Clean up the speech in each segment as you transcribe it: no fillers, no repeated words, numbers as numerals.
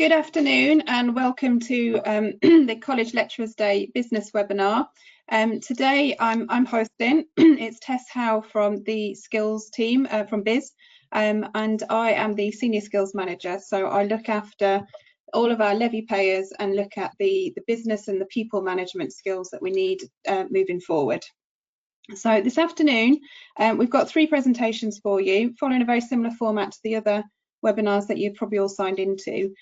Good afternoon and welcome to the College Lecturers Day business webinar. Today I'm hosting. It's Tess Howe from the skills team from Biz, and I am the senior skills manager. So I look after all of our levy payers and look at the business and the people management skills that we need moving forward. So this afternoon we've got 3 presentations for you, following a very similar format to the other webinars that you've probably all signed into.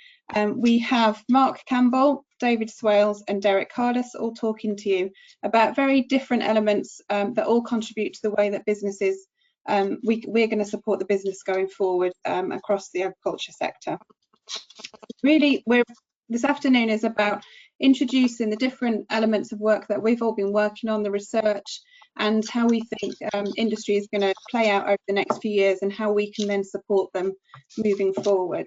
We have Mark Campbell, David Swales and Derek Carless all talking to you about very different elements that all contribute to the way that businesses, we're going to support the business going forward across the agriculture sector. Really, this afternoon is about introducing the different elements of work that we've all been working on, the research, and how we think industry is going to play out over the next few years and how we can then support them moving forward.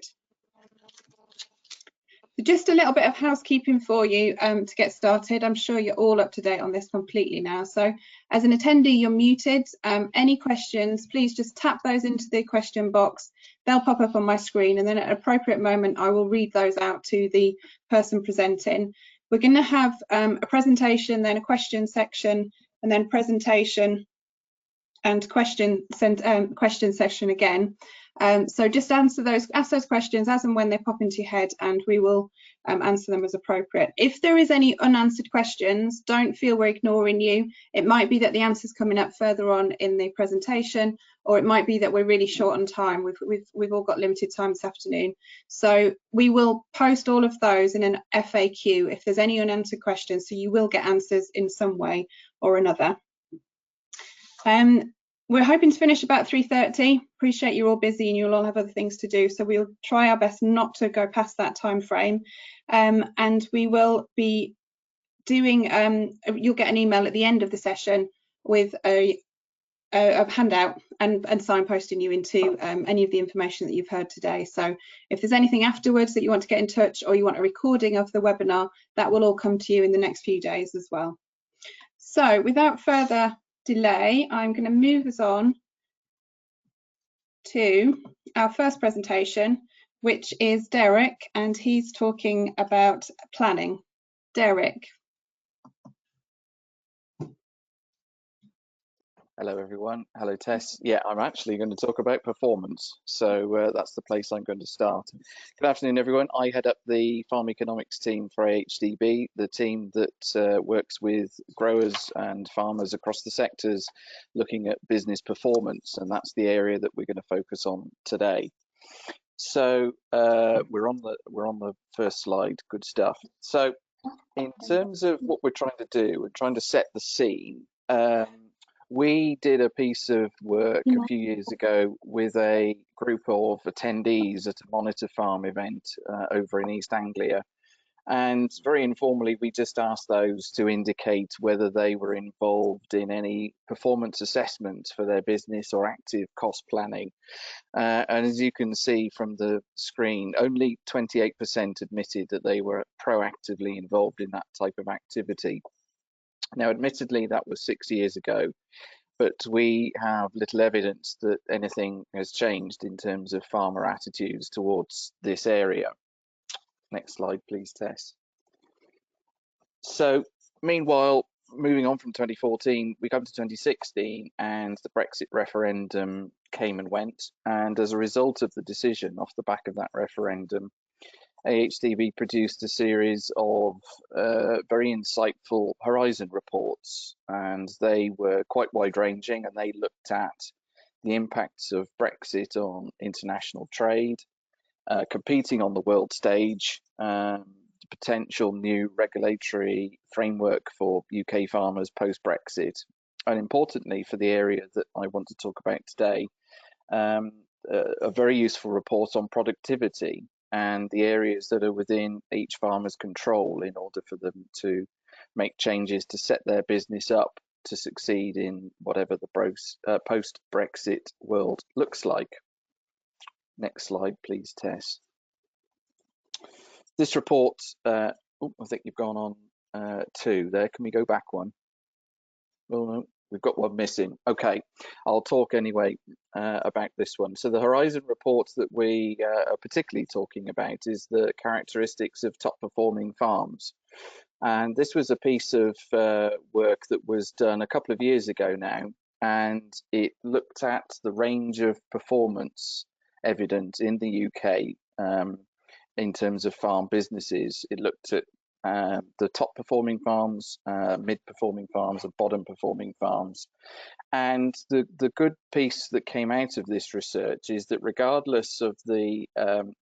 So just a little bit of housekeeping for you to get started. I'm sure you're all up to date on this completely now. So as an attendee, you're muted. Any questions, please just tap those into the question box. They'll pop up on my screen, and then at an appropriate moment, I will read those out to the person presenting. We're going to have a presentation, then a question section, and then presentation and question section again. So just ask those questions as and when they pop into your head, and we will answer them as appropriate. If there is any unanswered questions, don't feel we're ignoring you. It might be that the answer's coming up further on in the presentation, or it might be that we're really short on time. We've all got limited time this afternoon. So we will post all of those in an FAQ if there's any unanswered questions, so you will get answers in some way or another. We're hoping to finish about 3:30. Appreciate you're all busy and you'll all have other things to do, so we'll try our best not to go past that time frame. And we will be doing, you'll get an email at the end of the session with a handout and signposting you into any of the information that you've heard today. So if there's anything afterwards that you want to get in touch, or you want a recording of the webinar, that will all come to you in the next few days as well. So without further delay, I'm going to move us on to our first presentation, which is Derek, and he's talking about planning. Derek. Hello everyone. Hello Tess. Yeah, I'm actually going to talk about performance, so that's the place I'm going to start. Good afternoon everyone. I head up the farm economics team for AHDB, the team that works with growers and farmers across the sectors looking at business performance, and that's the area that we're going to focus on today. So we're on the first slide. Good stuff. So in terms of what we're trying to do, we're trying to set the scene. We did a piece of work a few years ago with a group of attendees at a Monitor Farm event over in East Anglia, and very informally we just asked those to indicate whether they were involved in any performance assessments for their business or active cost planning. And as you can see from the screen, only 28% admitted that they were proactively involved in that type of activity. Now, admittedly, that was 6 years ago, but we have little evidence that anything has changed in terms of farmer attitudes towards this area. Next slide, please, Tess. So, meanwhile, moving on from 2014, we come to 2016, and the Brexit referendum came and went. And as a result of the decision off the back of that referendum, AHDB produced a series of very insightful horizon reports, and they were quite wide-ranging, and they looked at the impacts of Brexit on international trade, competing on the world stage, the potential new regulatory framework for UK farmers post-Brexit, and importantly for the area that I want to talk about today, a very useful report on productivity and the areas that are within each farmer's control in order for them to make changes to set their business up to succeed in whatever the post-Brexit world looks like. Next slide, please, Tess. This report, I think you've gone on 2 there. Can we go back one? Oh, no, we've got one missing. Okay, I'll talk anyway about this one. So the Horizon reports that we are particularly talking about is the characteristics of top performing farms. And this was a piece of work that was done a couple of years ago now, and it looked at the range of performance evidence in the UK in terms of farm businesses. It looked at the top performing farms, mid performing farms, and bottom performing farms. And the good piece that came out of this research is that regardless of the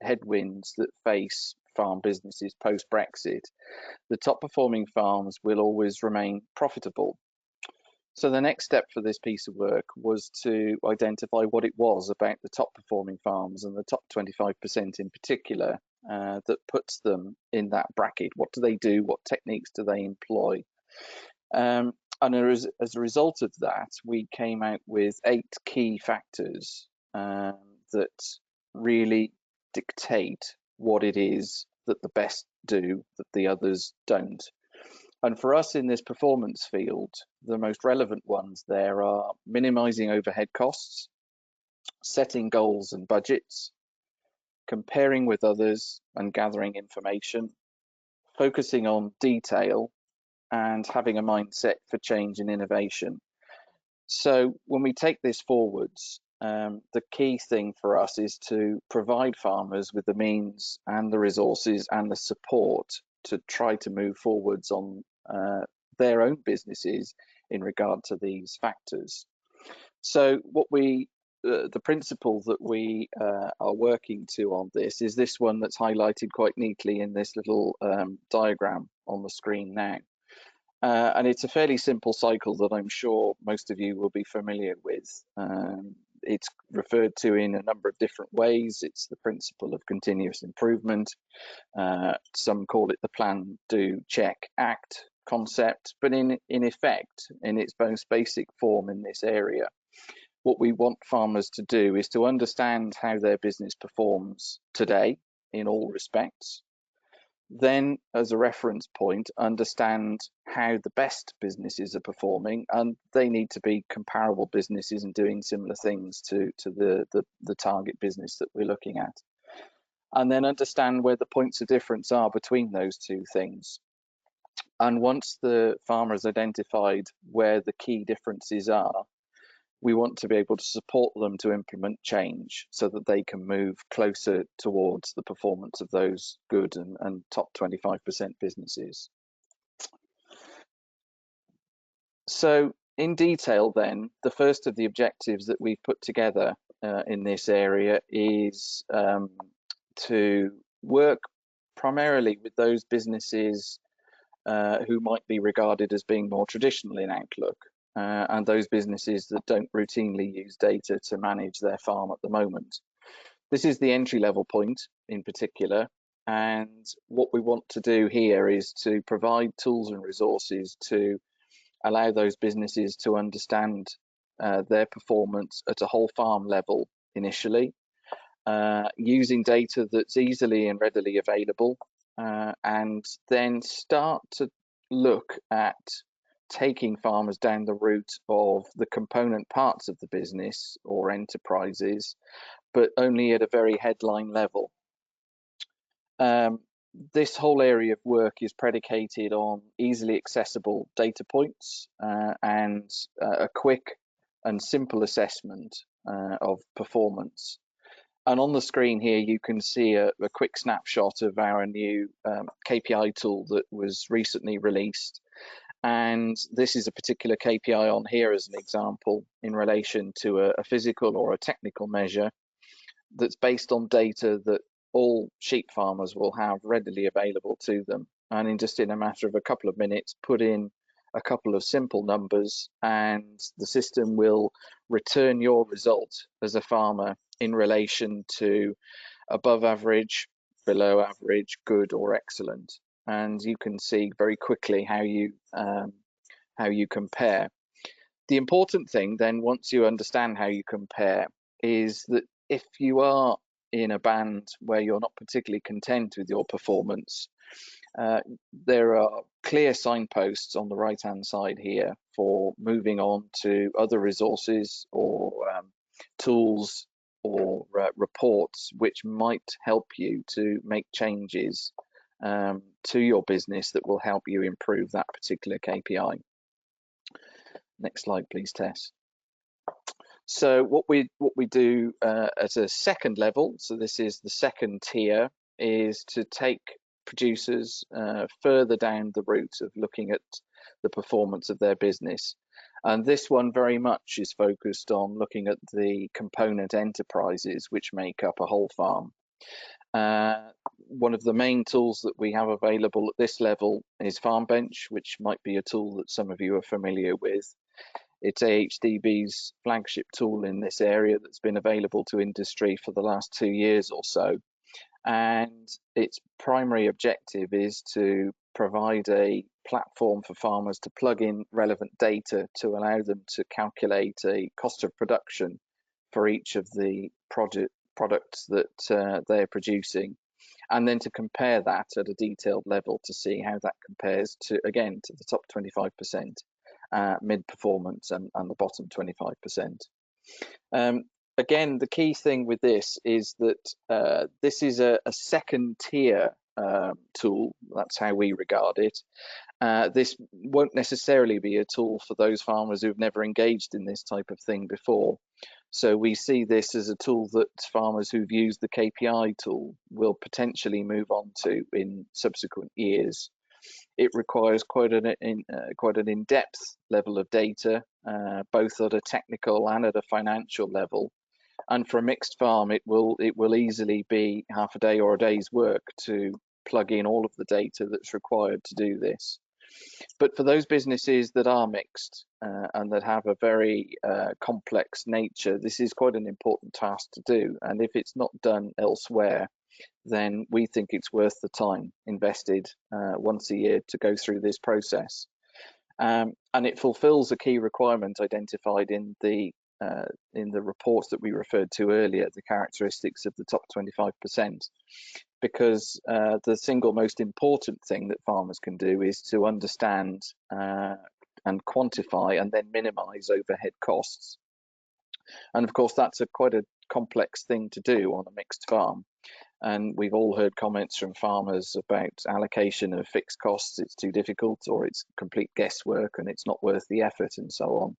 headwinds that face farm businesses post-Brexit, the top performing farms will always remain profitable. So the next step for this piece of work was to identify what it was about the top performing farms and the top 25% in particular that puts them in that bracket. What do they do? What techniques do they employ? And as a result of that, we came out with 8 key factors that really dictate what it is that the best do that the others don't. And for us in this performance field, the most relevant ones there are minimizing overhead costs, setting goals and budgets, comparing with others and gathering information, focusing on detail, and having a mindset for change and innovation. So when we take this forwards, the key thing for us is to provide farmers with the means and the resources and the support to try to move forwards on their own businesses in regard to these factors. So what the principle that we are working to on this is this one that's highlighted quite neatly in this little diagram on the screen now. And it's a fairly simple cycle that I'm sure most of you will be familiar with. It's referred to in a number of different ways. It's the principle of continuous improvement. Some call it the plan, do, check, act concept, but in effect, in its most basic form in this area, what we want farmers to do is to understand how their business performs today in all respects. Then, as a reference point, understand how the best businesses are performing, and they need to be comparable businesses and doing similar things to the target business that we're looking at. And then understand where the points of difference are between those two things. And once the farmer has identified where the key differences are, we want to be able to support them to implement change so that they can move closer towards the performance of those good and top 25% businesses. So in detail then, the first of the objectives that we've put together in this area is to work primarily with those businesses who might be regarded as being more traditional in outlook. And those businesses that don't routinely use data to manage their farm at the moment. This is the entry level point in particular, and what we want to do here is to provide tools and resources to allow those businesses to understand their performance at a whole farm level initially, using data that's easily and readily available, and then start to look at taking farmers down the route of the component parts of the business or enterprises, but only at a very headline level. This whole area of work is predicated on easily accessible data points and a quick and simple assessment of performance. And on the screen here, you can see a quick snapshot of our new KPI tool that was recently released. And this is a particular KPI on here as an example in relation to a physical or a technical measure that's based on data that all sheep farmers will have readily available to them. And in a matter of a couple of minutes, put in a couple of simple numbers and the system will return your result as a farmer in relation to above average, below average, good or excellent. And you can see very quickly how you compare. The important thing then, once you understand how you compare, is that if you are in a band where you're not particularly content with your performance, there are clear signposts on the right hand side here for moving on to other resources or tools or reports which might help you to make changes to your business that will help you improve that particular KPI. Next slide, please, Tess. So what we do at a second level, so this is the second tier, is to take producers further down the route of looking at the performance of their business. And this one very much is focused on looking at the component enterprises which make up a whole farm. One of the main tools that we have available at this level is Farm Bench, which might be a tool that some of you are familiar with. It's AHDB's flagship tool in this area that's been available to industry for the last 2 years or so. And its primary objective is to provide a platform for farmers to plug in relevant data to allow them to calculate a cost of production for each of the products that they're producing, and then to compare that at a detailed level to see how that compares to, again, to the top 25%, mid-performance and the bottom 25%. Again, the key thing with this is that this is a second tier tool. That's how we regard it. This won't necessarily be a tool for those farmers who've never engaged in this type of thing before. So we see this as a tool that farmers who've used the KPI tool will potentially move on to in subsequent years. It requires quite an in-depth level of data, both at a technical and at a financial level. And for a mixed farm, it will easily be half a day or a day's work to plug in all of the data that's required to do this. But for those businesses that are mixed and that have a very complex nature, this is quite an important task to do. And if it's not done elsewhere, then we think it's worth the time invested once a year to go through this process. And it fulfills a key requirement identified in the reports that we referred to earlier, the characteristics of the top 25%, because the single most important thing that farmers can do is to understand and quantify and then minimize overhead costs. And of course, that's quite a complex thing to do on a mixed farm. And we've all heard comments from farmers about allocation of fixed costs. It's too difficult, or it's complete guesswork and it's not worth the effort, and so on.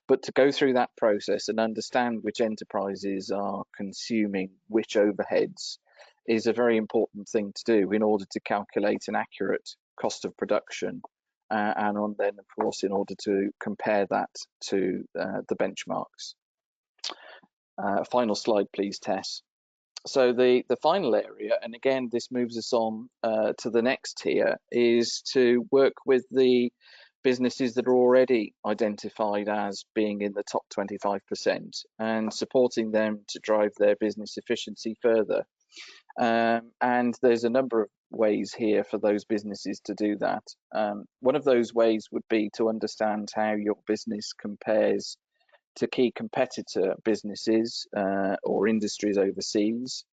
But to go through that process and understand which enterprises are consuming which overheads is a very important thing to do in order to calculate an accurate cost of production, and then, of course, in order to compare that to the benchmarks. Final slide, please, Tess. So the final area, and again, this moves us on to the next tier, is to work with the businesses that are already identified as being in the top 25% and supporting them to drive their business efficiency further. And there's a number of ways here for those businesses to do that. One of those ways would be to understand how your business compares to key competitor businesses or industries overseas,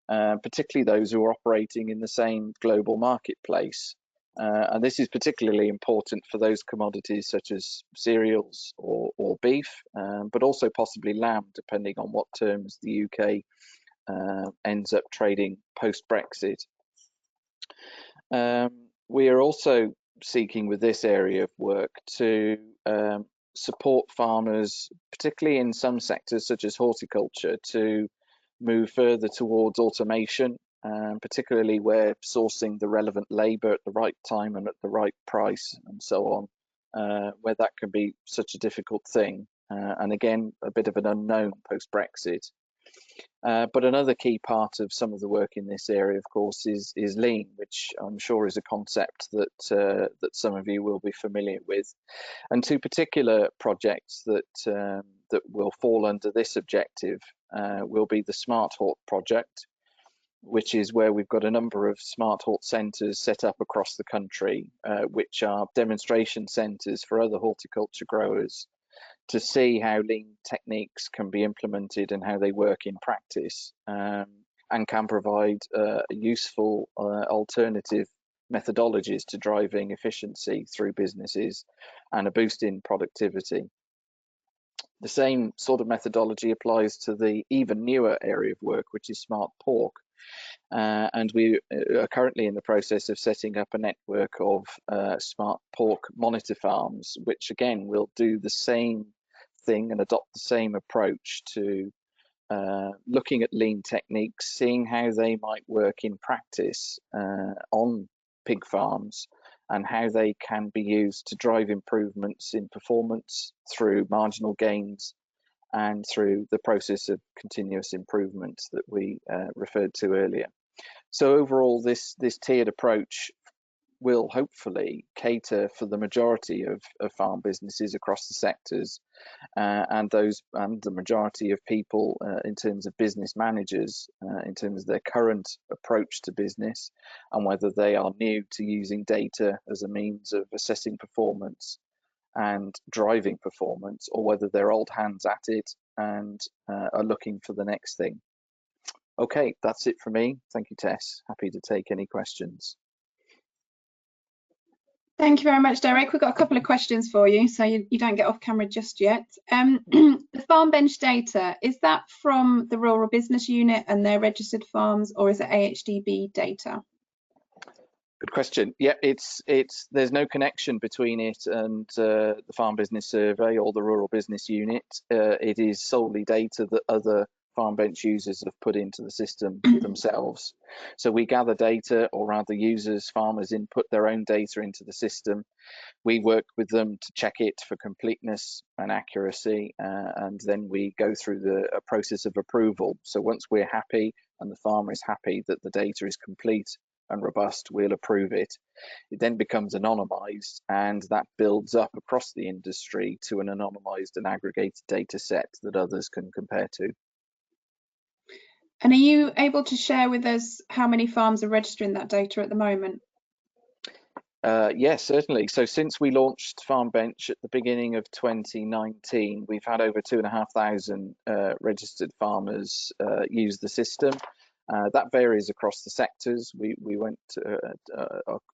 particularly those who are operating in the same global marketplace. And this is particularly important for those commodities such as cereals or beef, but also possibly lamb, depending on what terms the UK ends up trading post-Brexit. We are also seeking with this area of work to support farmers, particularly in some sectors such as horticulture, to move further towards automation, particularly where sourcing the relevant labour at the right time and at the right price and so on, where that can be such a difficult thing. And again, a bit of an unknown post-Brexit. But another key part of some of the work in this area, of course, is lean, which I'm sure is a concept that some of you will be familiar with. And two particular projects that will fall under this objective will be the Smart Hort project, which is where we've got a number of Smart Hort centres set up across the country, which are demonstration centres for other horticulture growers to see how lean techniques can be implemented and how they work in practice. and can provide useful alternative methodologies to driving efficiency through businesses and a boost in productivity. The same sort of methodology applies to the even newer area of work, which is smart pork. And we are currently in the process of setting up a network of smart pork monitor farms, which again will do the same thing and adopt the same approach to looking at lean techniques, seeing how they might work in practice on pig farms, and how they can be used to drive improvements in performance through marginal gains and through the process of continuous improvement that we referred to earlier. So overall, this tiered approach will hopefully cater for the majority of farm businesses across the sectors, and the majority of people in terms of business managers, in terms of their current approach to business, and whether they are new to using data as a means of assessing performance and driving performance, or whether they're old hands at it and are looking for the next thing. Okay, that's it for me. Thank you, Tess. Happy to take any questions. Thank you very much, Derek. We've got a couple of questions for you, so you don't get off camera just yet. The farm bench data, is that from the Rural Business Unit and their registered farms, or is it AHDB data? Good question. Yeah, there's no connection between it and the Farm Business Survey or the Rural Business Unit. It is solely data that other farm bench users have put into the system themselves. So we gather data, or rather users, farmers input their own data into the system. We work with them to check it for completeness and accuracy, and then we go through a process of approval. So once we're happy and the farmer is happy that the data is complete and robust, we'll approve it. It then becomes anonymized, and that builds up across the industry to an anonymized and aggregated data set that others can compare to. And are you able to share with us how many farms are registering that data at the moment? Yes, certainly. So since we launched Farm Bench at the beginning of 2019, we've had over 2,500 registered farmers use the system. That varies across the sectors. We went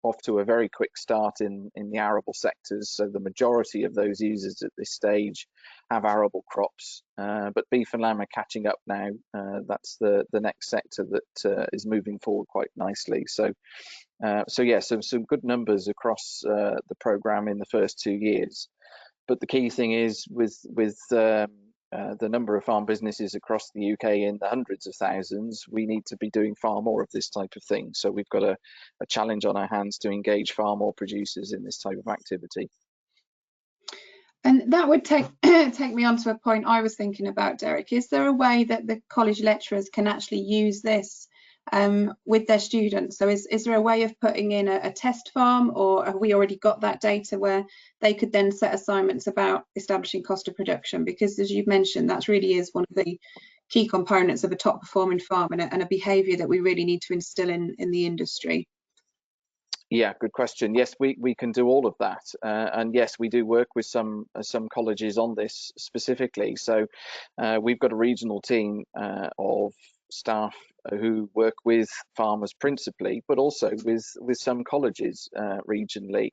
off to a very quick start in the arable sectors, so the majority of those users at this stage have arable crops, but beef and lamb are catching up now. That's the next sector that is moving forward quite nicely. So yeah, some good numbers across the program in the first 2 years. But the key thing is with the number of farm businesses across the UK in the hundreds of thousands, we need to be doing far more of this type of thing. So we've got a challenge on our hands to engage far more producers in this type of activity. And that would take me on to a point I was thinking about, Derek. Is there a way that the college lecturers can actually use this with their students? So is there a way of putting in a test farm, or have we already got that data where they could then set assignments about establishing cost of production? Because as you've mentioned, that really is one of the key components of a top performing farm, and a behaviour that we really need to instill in the industry. Yeah, good question. Yes, we can do all of that, and yes, we do work with some colleges on this specifically. So we've got a regional team of staff who work with farmers principally, but also with some colleges regionally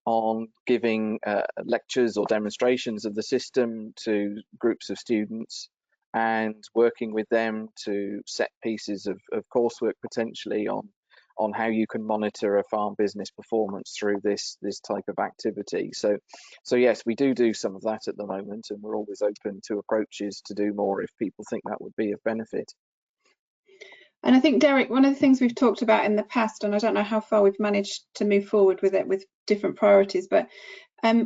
on giving lectures or demonstrations of the system to groups of students, and working with them to set pieces of coursework potentially on how you can monitor a farm business performance through this type of activity. So yes, we do some of that at the moment, and we're always open to approaches to do more if people think that would be of benefit. And I think, Derek, one of the things we've talked about in the past, and I don't know how far we've managed to move forward with it with different priorities, but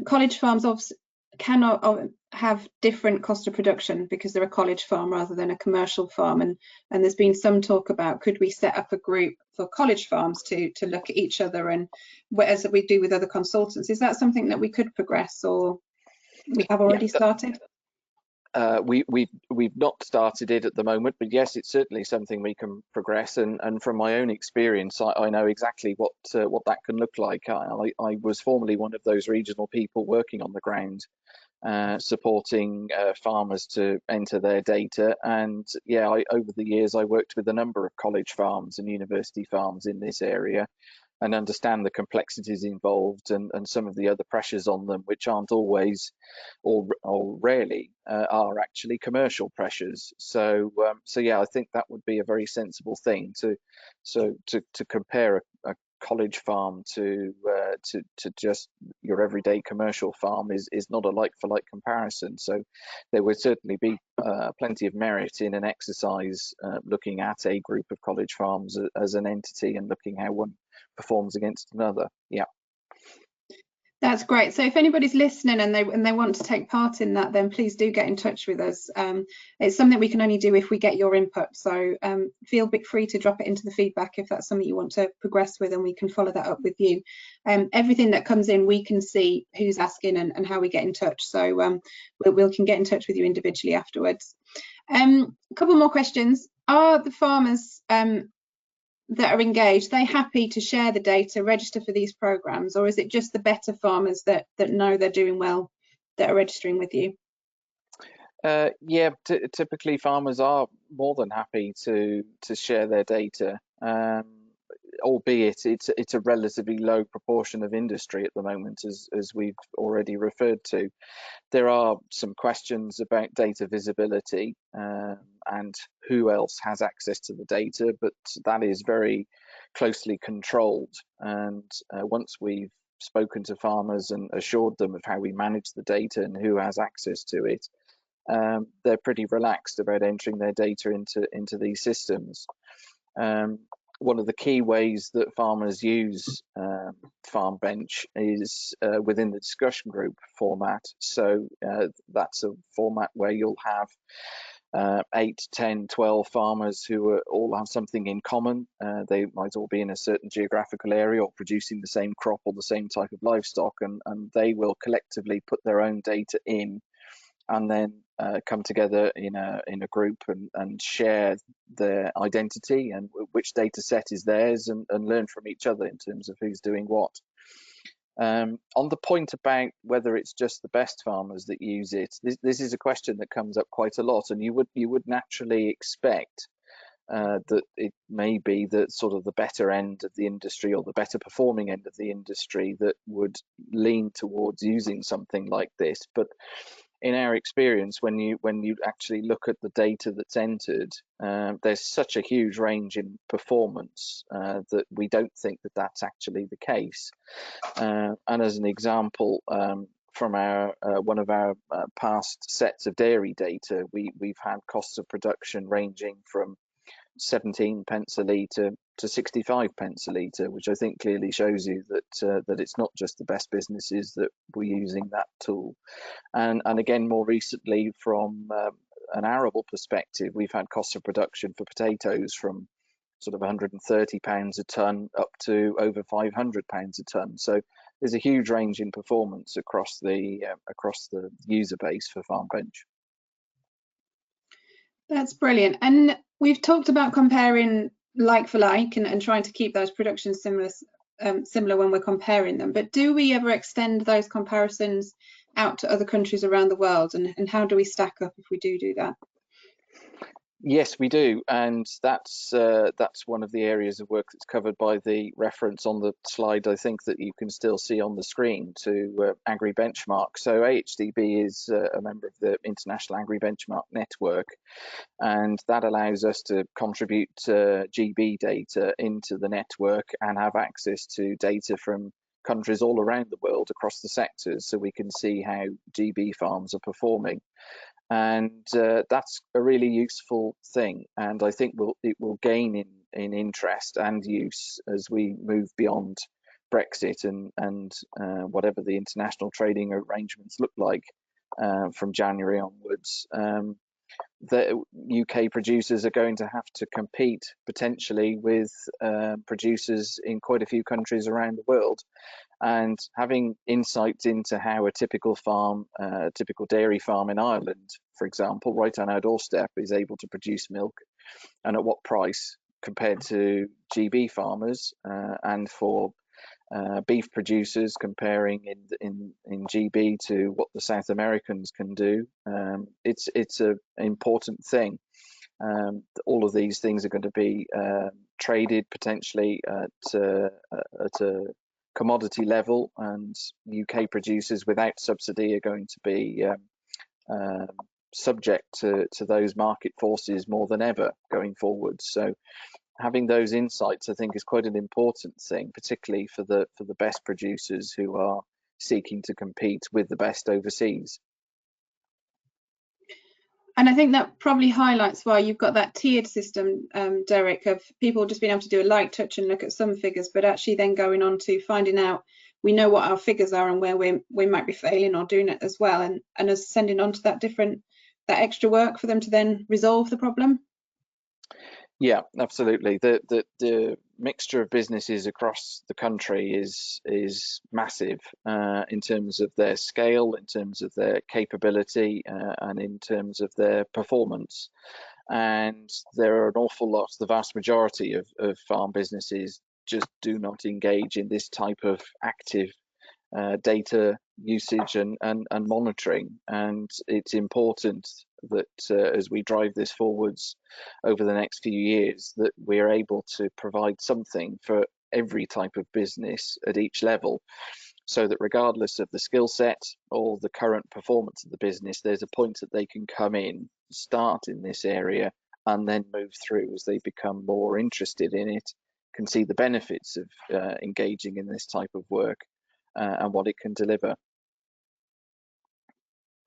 college farms obviously cannot have different cost of production because they're a college farm rather than a commercial farm, and there's been some talk about, could we set up a group for college farms to look at each other, and as we do with other consultants? Is that something that we could progress, or we have already started? We've not started it at the moment, but yes, it's certainly something we can progress. And from my own experience, I know exactly what that can look like. I was formerly one of those regional people working on the ground supporting farmers to enter their data. And yeah, over the years I worked with a number of college farms and university farms in this area, and understand the complexities involved and some of the other pressures on them, which aren't always or rarely are actually commercial pressures. So yeah, I think that would be a very sensible thing to compare a college farm to just your everyday commercial farm is not a like for like comparison. So there would certainly be plenty of merit in an exercise looking at a group of college farms as an entity and looking how one performs against another. Yeah. That's great. So if anybody's listening and they want to take part in that, then please do get in touch with us. It's something we can only do if we get your input. So feel free to drop it into the feedback if that's something you want to progress with, and we can follow that up with you. Everything that comes in, we can see who's asking and how we get in touch. So we can get in touch with you individually afterwards. A couple more questions. Are the farmers that are engaged, they happy to share the data, register for these programs, or is it just the better farmers that know they're doing well that are registering with you? Yeah, typically farmers are more than happy to share their data, albeit it's a relatively low proportion of industry at the moment, as we've already referred to. There are some questions about data visibility and who else has access to the data, but that is very closely controlled. And once we've spoken to farmers and assured them of how we manage the data and who has access to it, they're pretty relaxed about entering their data into these systems. One of the key ways that farmers use Farm Bench is within the discussion group format. So that's a format where you'll have 8, 10, 12 farmers who all have something in common. They might all be in a certain geographical area or producing the same crop or the same type of livestock, and they will collectively put their own data in and then come together in a group and share their identity and which data set is theirs, and learn from each other in terms of who's doing what. On the point about whether it's just the best farmers that use it, this is a question that comes up quite a lot, and you would naturally expect that it may be that sort of the better end of the industry or the better performing end of the industry that would lean towards using something like this. But in our experience, when you actually look at the data that's entered, there's such a huge range in performance that we don't think that that's actually the case. And as an example, from our one of our past sets of dairy data, we've had costs of production ranging from 17 pence a litre to 65 pence a litre, which I think clearly shows you that it's not just the best businesses that were using that tool. And again, more recently, from an arable perspective, we've had costs of production for potatoes from sort of £130 a tonne up to over £500 a tonne. So there's a huge range in performance across the user base for Farm Bench. That's brilliant. And we've talked about comparing like for like and trying to keep those productions similar when we're comparing them. But do we ever extend those comparisons out to other countries around the world? And how do we stack up if we do that? Yes, we do, and that's one of the areas of work that's covered by the reference on the slide, I think, that you can still see on the screen, to Agri Benchmark. So AHDB is a member of the International Agri Benchmark Network, and that allows us to contribute GB data into the network and have access to data from countries all around the world across the sectors, so we can see how GB farms are performing. And that's a really useful thing, and I think it will gain in interest and use as we move beyond Brexit and whatever the international trading arrangements look like from January onwards. The UK producers are going to have to compete potentially with producers in quite a few countries around the world. And having insights into how a typical farm, typical dairy farm in Ireland, for example, right on our doorstep, is able to produce milk and at what price compared to GB farmers, and for beef producers, comparing in GB to what the South Americans can do. It's an important thing. All of these things are going to be traded potentially at a commodity level, and UK producers without subsidy are going to be subject to those market forces more than ever going forward. So having those insights, I think, is quite an important thing, particularly for the best producers who are seeking to compete with the best overseas. And I think that probably highlights why you've got that tiered system, Derek, of people just being able to do a light touch and look at some figures, but actually then going on to finding out, we know what our figures are and where we might be failing or doing it as well, and us sending on to that extra work for them to then resolve the problem. Yeah, absolutely. The mixture of businesses across the country is massive in terms of their scale, in terms of their capability, and in terms of their performance. And there are an awful lot, the vast majority of farm businesses just do not engage in this type of active data usage and monitoring. And it's important that as we drive this forwards over the next few years, that we're able to provide something for every type of business at each level, so that regardless of the skill set or the current performance of the business, there's a point that they can come in, start in this area, and then move through as they become more interested in it, can see the benefits of engaging in this type of work and what it can deliver.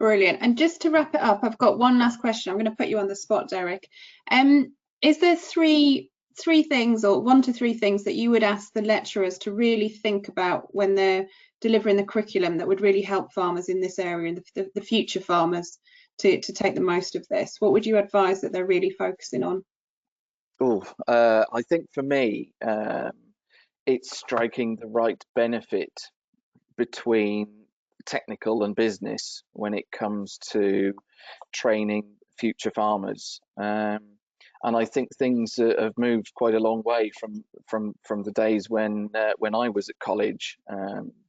Brilliant. And just to wrap it up, I've got one last question. I'm going to put you on the spot, Derek. Is there three things, or 1 to 3 things, that you would ask the lecturers to really think about when they're delivering the curriculum that would really help farmers in this area and the future farmers to take the most of this? What would you advise that they're really focusing on? I think for me, it's striking the right benefit between technical and business when it comes to training future farmers. And I think things have moved quite a long way from the days when I was at college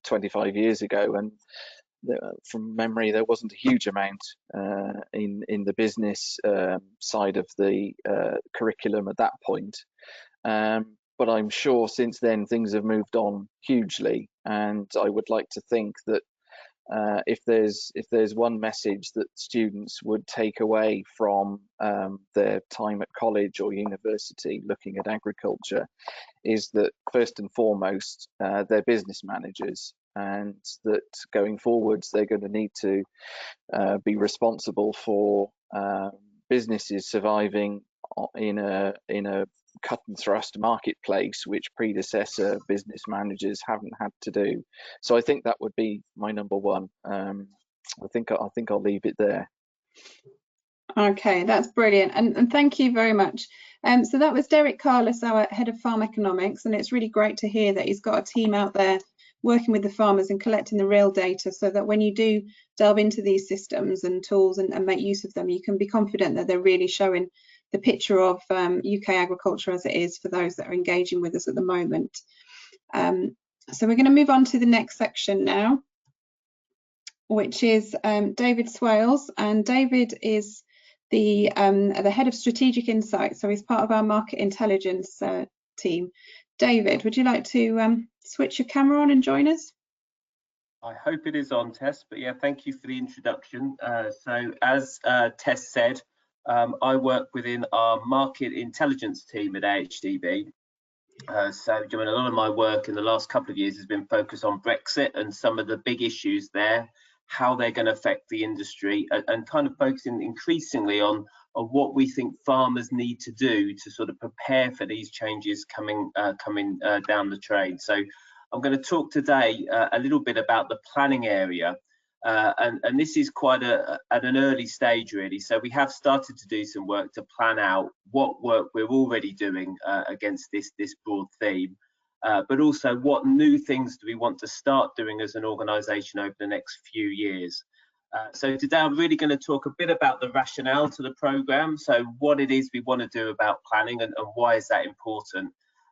25 years ago, and from memory there wasn't a huge amount in the business side of the curriculum at that point. But I'm sure since then things have moved on hugely, and I would like to think that if there's one message that students would take away from their time at college or university looking at agriculture, is that first and foremost they're business managers, and that going forwards they're going to need to be responsible for businesses surviving in a cut and thrust marketplace, which predecessor business managers haven't had to do. So I think that would be my number one. I think I'll leave it there. Okay, that's brilliant, and thank you very much. So that was Derek Carless, our head of farm economics, and it's really great to hear that he's got a team out there working with the farmers and collecting the real data, so that when you do delve into these systems and tools and make use of them, you can be confident that they're really showing the picture of UK agriculture as it is for those that are engaging with us at the moment. So we're going to move on to the next section now, which is David Swales, and David is the head of strategic insight, so he's part of our market intelligence team. David, would you like to switch your camera on and join us? I hope it is on, Tess, but yeah, thank you for the introduction. So as Tess said, I work within our market intelligence team at AHDB. So doing a lot of my work in the last couple of years has been focused on Brexit and some of the big issues there, how they're going to affect the industry, and kind of focusing increasingly on what we think farmers need to do to sort of prepare for these changes coming down the train. So I'm going to talk today a little bit about the planning area, and this is quite at an early stage really. So we have started to do some work to plan out what work we're already doing against this broad theme, but also what new things do we want to start doing as an organisation over the next few years. So today I'm really going to talk a bit about the rationale to the programme, so what it is we want to do about planning and why is that important.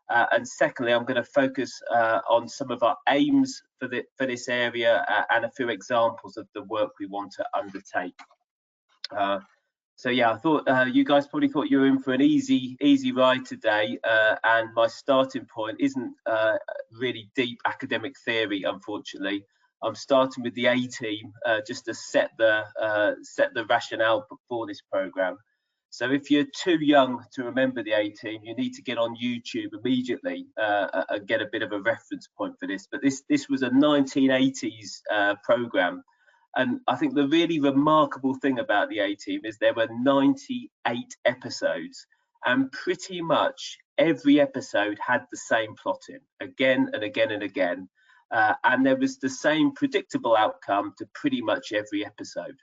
And secondly, I'm going to focus on some of our aims for this area and a few examples of the work we want to undertake. So yeah, I thought you guys probably thought you were in for an easy ride today, and my starting point isn't really deep academic theory, unfortunately. I'm starting with the A team just to set the rationale for this program. So if you're too young to remember the A team, you need to get on YouTube immediately and get a bit of a reference point for this. But this was a 1980s program. And I think the really remarkable thing about the A team is there were 98 episodes, and pretty much every episode had the same plotting again and again and again. And there was the same predictable outcome to pretty much every episode.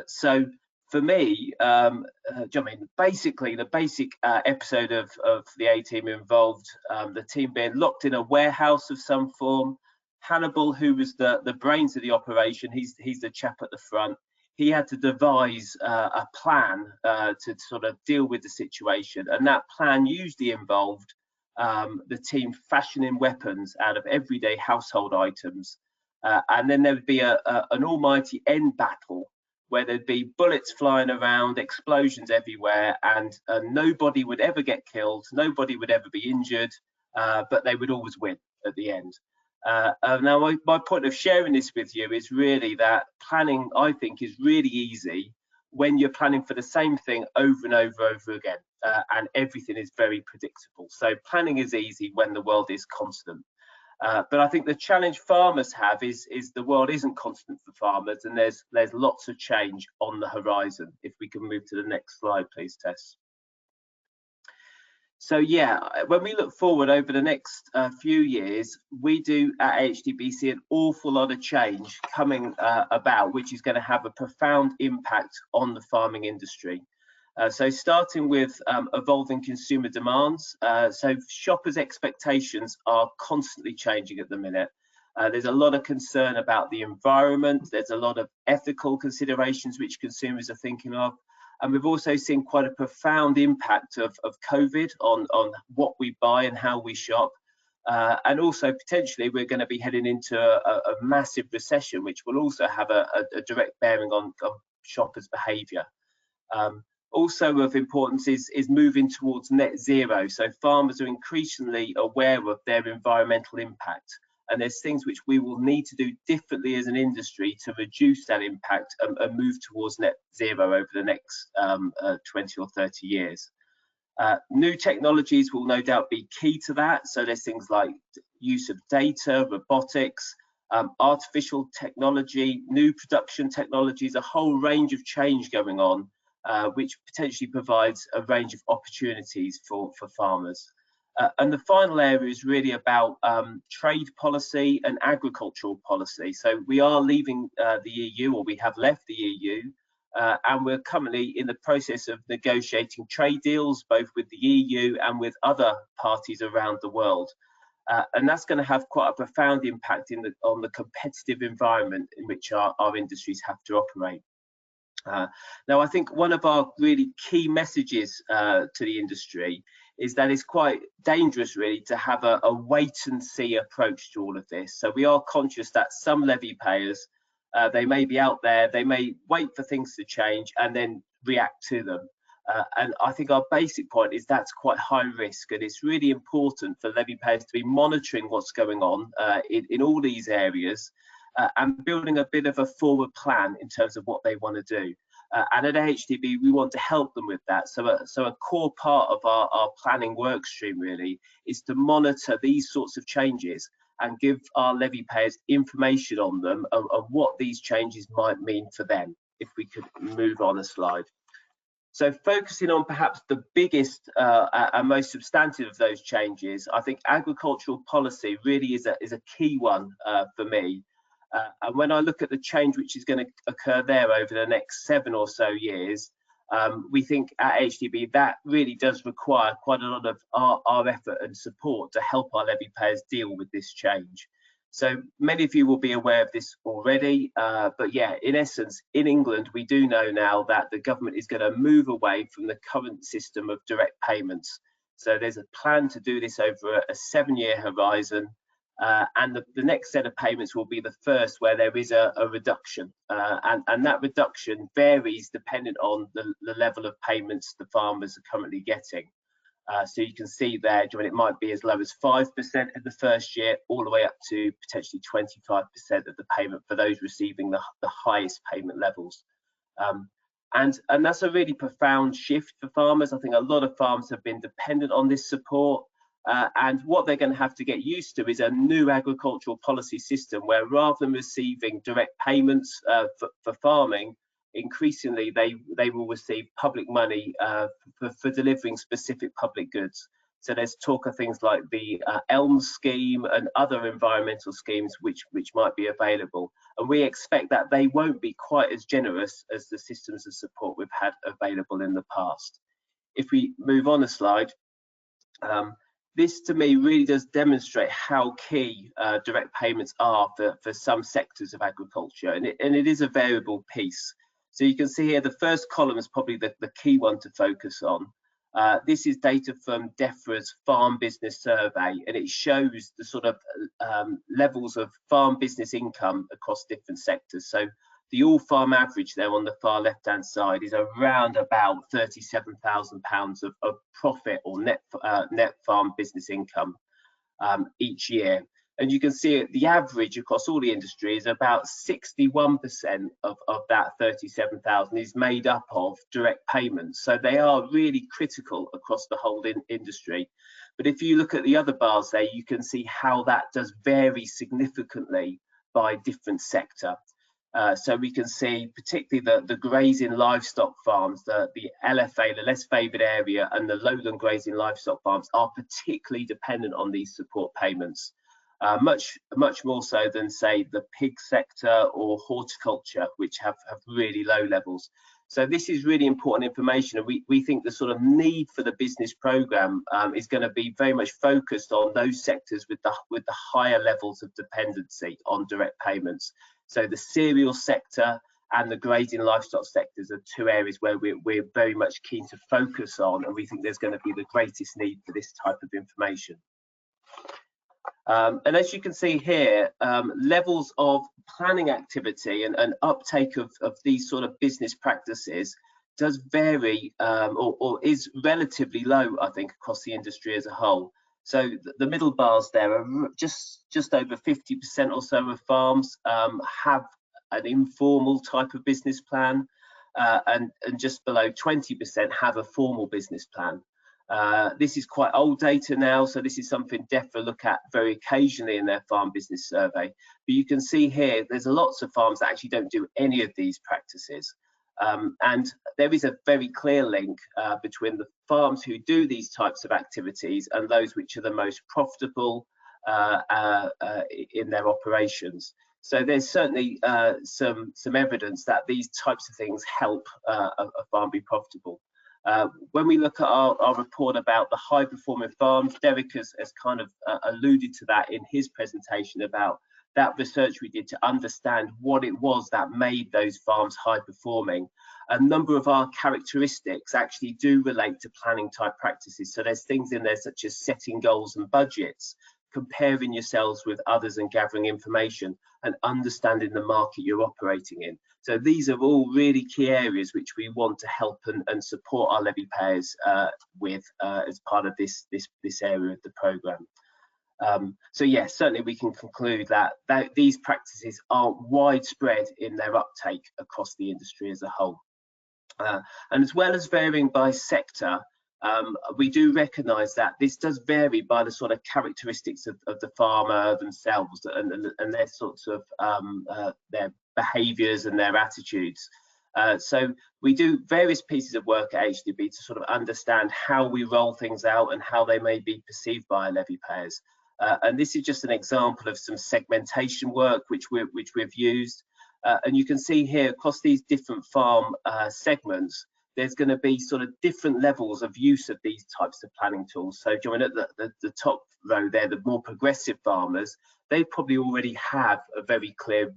So for me, I mean, basically the basic episode of the A team involved the team being locked in a warehouse of some form. Hannibal, who was the brains of the operation, he's the chap at the front. He had to devise a plan to sort of deal with the situation, and that plan usually involved the team fashioning weapons out of everyday household items, and then there would be an almighty end battle where there'd be bullets flying around, explosions everywhere, and nobody would ever get killed, nobody would ever be injured, but they would always win at the end. Now, my point of sharing this with you is really that planning, I think, is really easy when you're planning for the same thing over and over again, and everything is very predictable. So planning is easy when the world is constant. But I think the challenge farmers have is the world isn't constant for farmers, and there's lots of change on the horizon. If we can move to the next slide, please, Tess. So yeah, when we look forward over the next few years, we do at AHDB see an awful lot of change coming about, which is going to have a profound impact on the farming industry. So starting with evolving consumer demands, so shoppers' expectations are constantly changing at the minute. There's a lot of concern about the environment. There's a lot of ethical considerations which consumers are thinking of. And we've also seen quite a profound impact of COVID on what we buy and how we shop. And also potentially we're going to be heading into a massive recession, which will also have a direct bearing on shoppers' behaviour. Also of importance is moving towards net zero. So farmers are increasingly aware of their environmental impact. And there's things which we will need to do differently as an industry to reduce that impact and move towards net zero over the next 20 or 30 years. New technologies will no doubt be key to that. So there's things like use of data, robotics, artificial technology, new production technologies, a whole range of change going on, which potentially provides a range of opportunities for farmers. And the final area is really about trade policy and agricultural policy. So we are leaving the EU, or we have left the EU, and we're currently in the process of negotiating trade deals, both with the EU and with other parties around the world. And that's going to have quite a profound impact on the competitive environment in which our industries have to operate. Now, I think one of our really key messages to the industry is that it's quite dangerous really to have a wait and see approach to all of this. So we are conscious that some levy payers, they may be out there, they may wait for things to change and then react to them. And I think our basic point is that's quite high risk, and it's really important for levy payers to be monitoring what's going on in all these areas and building a bit of a forward plan in terms of what they want to do. And at AHDB, we want to help them with that. So a core part of our planning work stream really is to monitor these sorts of changes and give our levy payers information on them and what these changes might mean for them. If we could move on a slide. So focusing on perhaps the biggest and most substantive of those changes, I think agricultural policy really is a key one for me. And when I look at the change which is going to occur there over the next 7 or so years, we think at AHDB that really does require quite a lot of our effort and support to help our levy payers deal with this change. So many of you will be aware of this already, but yeah, in essence, in England, we do know now that the government is going to move away from the current system of direct payments So there's a plan to do this over a 7-year horizon, and the next set of payments will be the first where there is a reduction, and that reduction varies depending on the level of payments the farmers are currently getting. So you can see there, it might be as low as 5% in the first year, all the way up to potentially 25% of the payment for those receiving the highest payment levels. And that's a really profound shift for farmers. I think a lot of farms have been dependent on this support, and what they're going to have to get used to is a new agricultural policy system where, rather than receiving direct payments for farming, increasingly they will receive public money for delivering specific public goods. So there's talk of things like the ELM scheme and other environmental schemes which might be available, and we expect that they won't be quite as generous as the systems of support we've had available in the past. If we move on a slide, this to me really does demonstrate how key direct payments are for some sectors of agriculture, and it is a variable piece. So you can see here the first column is probably the key one to focus on. This is data from DEFRA's Farm Business Survey, and it shows the sort of levels of farm business income across different sectors. So the all farm average there on the far left hand side is around about £37,000 of profit or net farm business income each year. And you can see the average across all the industry is about 61% of that 37,000 is made up of direct payments. So they are really critical across the whole industry. But if you look at the other bars there, you can see how that does vary significantly by different sector. So we can see particularly the grazing livestock farms, the LFA, the less favoured area, and the lowland grazing livestock farms are particularly dependent on these support payments. Much more so than, say, the pig sector or horticulture, which have really low levels. So this is really important information, and we think the sort of need for the business programme is going to be very much focused on those sectors with the higher levels of dependency on direct payments. So the cereal sector and the grazing livestock sectors are two areas where we're very much keen to focus on, and we think there's going to be the greatest need for this type of information. And as you can see here, levels of planning activity and uptake of these sort of business practices does vary or is relatively low, I think, across the industry as a whole. So the middle bars there are just over 50% or so of farms have an informal type of business plan, and just below 20% have a formal business plan. This is quite old data now, so this is something DEFRA look at very occasionally in their farm business survey. But you can see here, there's lots of farms that actually don't do any of these practices. And there is a very clear link between the farms who do these types of activities and those which are the most profitable in their operations. So there's certainly some evidence that these types of things help a farm be profitable. When we look at our report about the high performing farms, Derek has kind of alluded to that in his presentation about that research we did to understand what it was that made those farms high performing. A number of our characteristics actually do relate to planning type practices. So there's things in there such as setting goals and budgets, comparing yourselves with others and gathering information, and understanding the market you're operating in. So these are all really key areas which we want to help and support our levy payers with as part of this area of the programme. So yes, certainly we can conclude that these practices are widespread in their uptake across the industry as a whole. And as well as varying by sector, we do recognise that this does vary by the sort of characteristics of the farmer themselves and their sorts of their behaviours and their attitudes. So we do various pieces of work at AHDB to sort of understand how we roll things out and how they may be perceived by our levy payers. And this is just an example of some segmentation work which we've used. And you can see here across these different farm segments, there's going to be sort of different levels of use of these types of planning tools. So join at the top row there, the more progressive farmers, they probably already have a very clear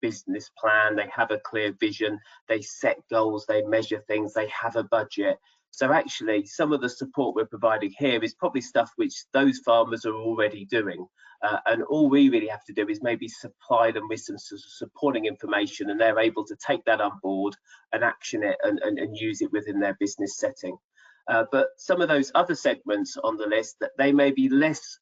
business plan, they have a clear vision, they set goals, they measure things, they have a budget. So actually, some of the support we're providing here is probably stuff which those farmers are already doing. And all we really have to do is maybe supply them with some sort of supporting information, and they're able to take that on board and action it and use it within their business setting. But some of those other segments on the list, that they may be less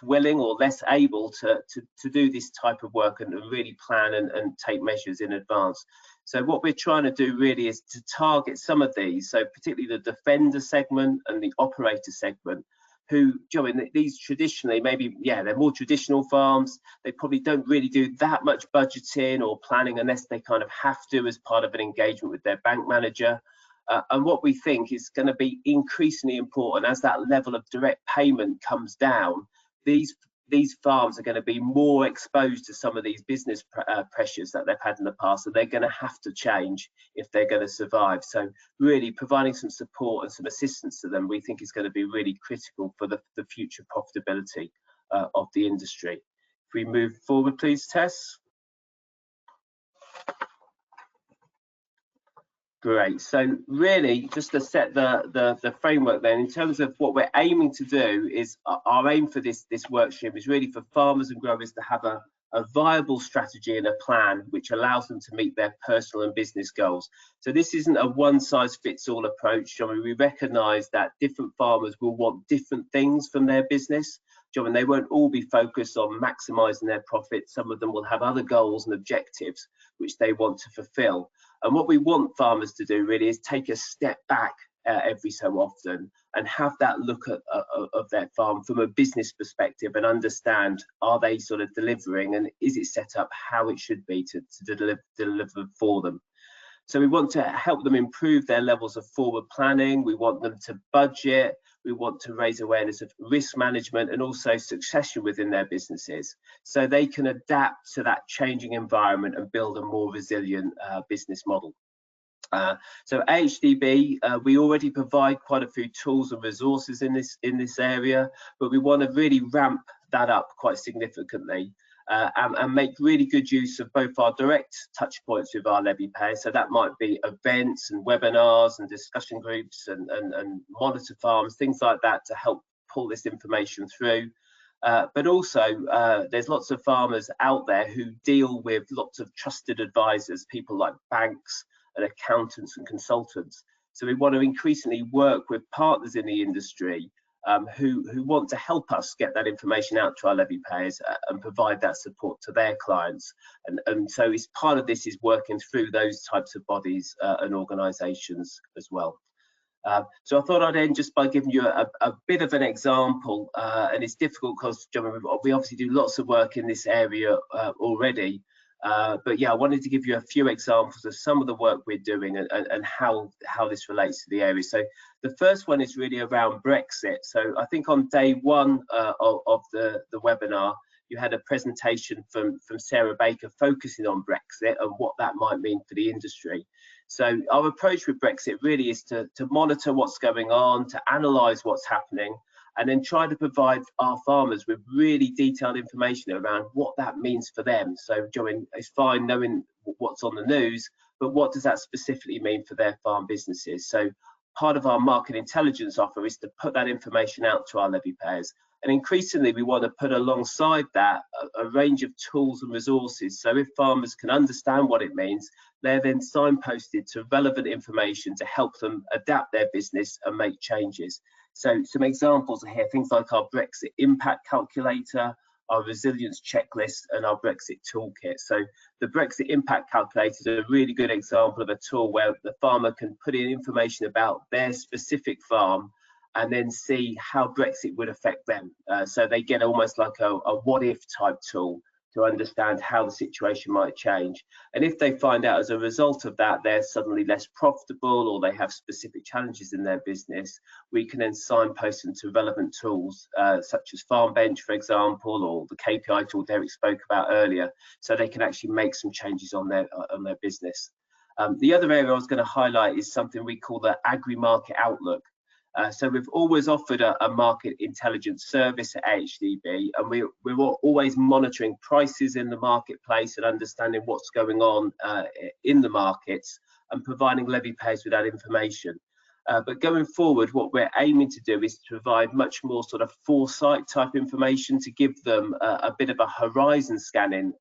willing or less able to do this type of work and really plan and take measures in advance. So what we're trying to do really is to target some of these, so particularly the defender segment and the operator segment, who, these traditionally, maybe, they're more traditional farms. They probably don't really do that much budgeting or planning unless they kind of have to as part of an engagement with their bank manager. And what we think is going to be increasingly important as that level of direct payment comes down. These farms are going to be more exposed to some of these business pressures that they've had in the past, and they're going to have to change if they're going to survive. So really providing some support and some assistance to them, we think, is going to be really critical for the future profitability of the industry. If we move forward, please, Tess. Great. So really, just to set the framework then, in terms of what we're aiming to do, is our aim for this work stream is really for farmers and growers to have a viable strategy and a plan which allows them to meet their personal and business goals. So this isn't a one-size-fits-all approach. We recognise that different farmers will want different things from their business. They won't all be focused on maximising their profits. Some of them will have other goals and objectives which they want to fulfil. And what we want farmers to do really is take a step back every so often and have that look at of their farm from a business perspective and understand, are they sort of delivering, and is it set up how it should be to deliver for them. So we want to help them improve their levels of forward planning. We want them to budget. We want to raise awareness of risk management and also succession within their businesses, so they can adapt to that changing environment and build a more resilient business model. So AHDB, we already provide quite a few tools and resources in this area, but we want to really ramp that up quite significantly. And make really good use of both our direct touch points with our levy payers. So that might be events and webinars and discussion groups and monitor farms, things like that, to help pull this information through. But also there's lots of farmers out there who deal with lots of trusted advisors, people like banks and accountants and consultants. So we want to increasingly work with partners in the industry who want to help us get that information out to our levy payers and provide that support to their clients. And so it's part of this is working through those types of bodies and organisations as well. So I thought I'd end just by giving you a bit of an example, and it's difficult because we obviously do lots of work in this area already. But yeah, I wanted to give you a few examples of some of the work we're doing and how this relates to the area. So the first one is really around Brexit. So I think on day one of the webinar, you had a presentation from Sarah Baker focusing on Brexit and what that might mean for the industry. So our approach with Brexit really is to monitor what's going on, to analyse what's happening, and then try to provide our farmers with really detailed information around what that means for them. So, it's fine knowing what's on the news, but what does that specifically mean for their farm businesses? So part of our market intelligence offer is to put that information out to our levy payers. And increasingly, we want to put alongside that a range of tools and resources. So if farmers can understand what it means, they're then signposted to relevant information to help them adapt their business and make changes. So some examples are here, things like our Brexit impact calculator, our resilience checklist, and our Brexit toolkit. So the Brexit impact calculator is a really good example of a tool where the farmer can put in information about their specific farm and then see how Brexit would affect them. So they get almost like a what if type tool to understand how the situation might change. And if they find out as a result of that they're suddenly less profitable or they have specific challenges in their business, we can then signpost them to relevant tools such as Farm Bench, for example, or the KPI tool Derek spoke about earlier, so they can actually make some changes on their business. The other area I was going to highlight is something we call the Agri-Market Outlook. So we've always offered a market intelligence service at AHDB, and we're always monitoring prices in the marketplace and understanding what's going on in the markets and providing levy payers with that information. But going forward, what we're aiming to do is to provide much more sort of foresight type information to give them a bit of a horizon scanning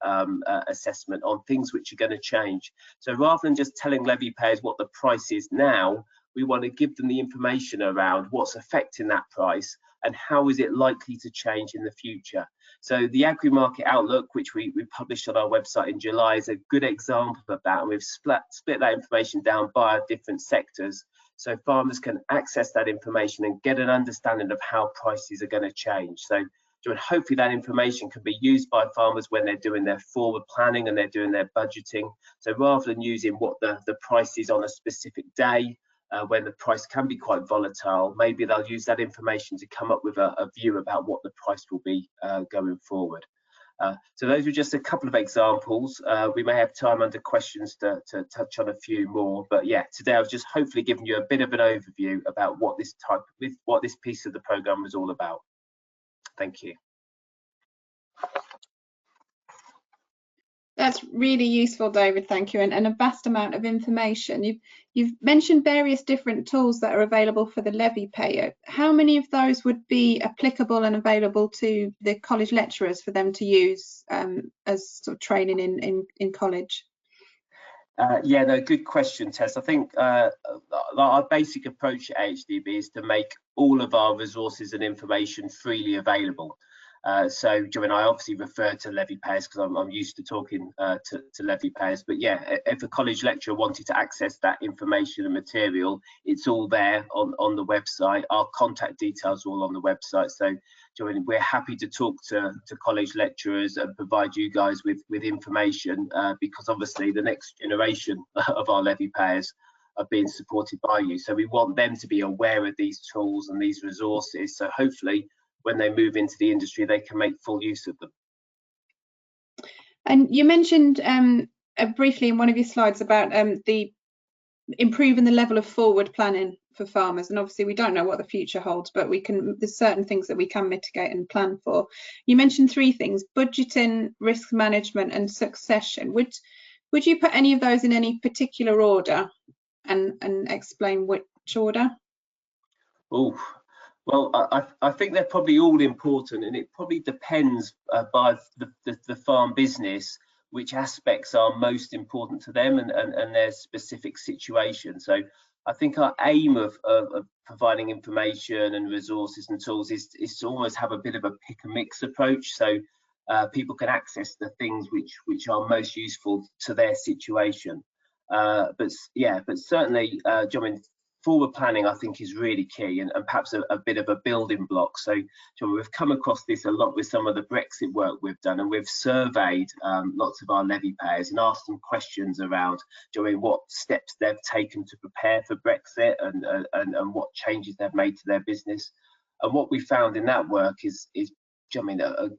assessment on things which are going to change. So rather than just telling levy payers what the price is now, we want to give them the information around what's affecting that price and how is it likely to change in the future. So the Agri-Market Outlook, which we published on our website in July, is a good example of that, and we've split that information down by different sectors, so farmers can access that information and get an understanding of how prices are going to change. So hopefully that information can be used by farmers when they're doing their forward planning and they're doing their budgeting. So rather than using what the price is on a specific day, when the price can be quite volatile, maybe they'll use that information to come up with a view about what the price will be going forward. So those were just a couple of examples. We may have time under questions to touch on a few more, but yeah, today I was just hopefully giving you a bit of an overview about what this piece of the programme was all about. Thank you. That's really useful, David, thank you, and a vast amount of information. You've mentioned various different tools that are available for the levy payer. How many of those would be applicable and available to the college lecturers for them to use as sort of training in college? Yeah, no, good question, Tess. I think our basic approach at AHDB is to make all of our resources and information freely available. So, Joanne, I obviously refer to levy payers because I'm used to talking to levy payers. But yeah, if a college lecturer wanted to access that information and material, it's all there on the website. Our contact details are all on the website. So, Joanne, we're happy to talk to college lecturers and provide you guys with information because obviously the next generation of our levy payers are being supported by you. So we want them to be aware of these tools and these resources. So hopefully, when they move into the industry, they can make full use of them. And you mentioned briefly in one of your slides about the improving the level of forward planning for farmers, and obviously we don't know what the future holds, but there's certain things that we can mitigate and plan for. You mentioned three things: budgeting, risk management, and succession. Would you put any of those in any particular order and explain which order? Oh, well, I think they're probably all important, and it probably depends by the farm business which aspects are most important to them and their specific situation. So I think our aim of providing information and resources and tools is to almost have a bit of a pick and mix approach, so people can access the things which are most useful to their situation. But certainly, John, forward planning I think is really key and perhaps a bit of a building block. So John, we've come across this a lot with some of the Brexit work we've done, and we've surveyed lots of our levy payers and asked them questions around what steps they've taken to prepare for Brexit and what changes they've made to their business. And what we found in that work is a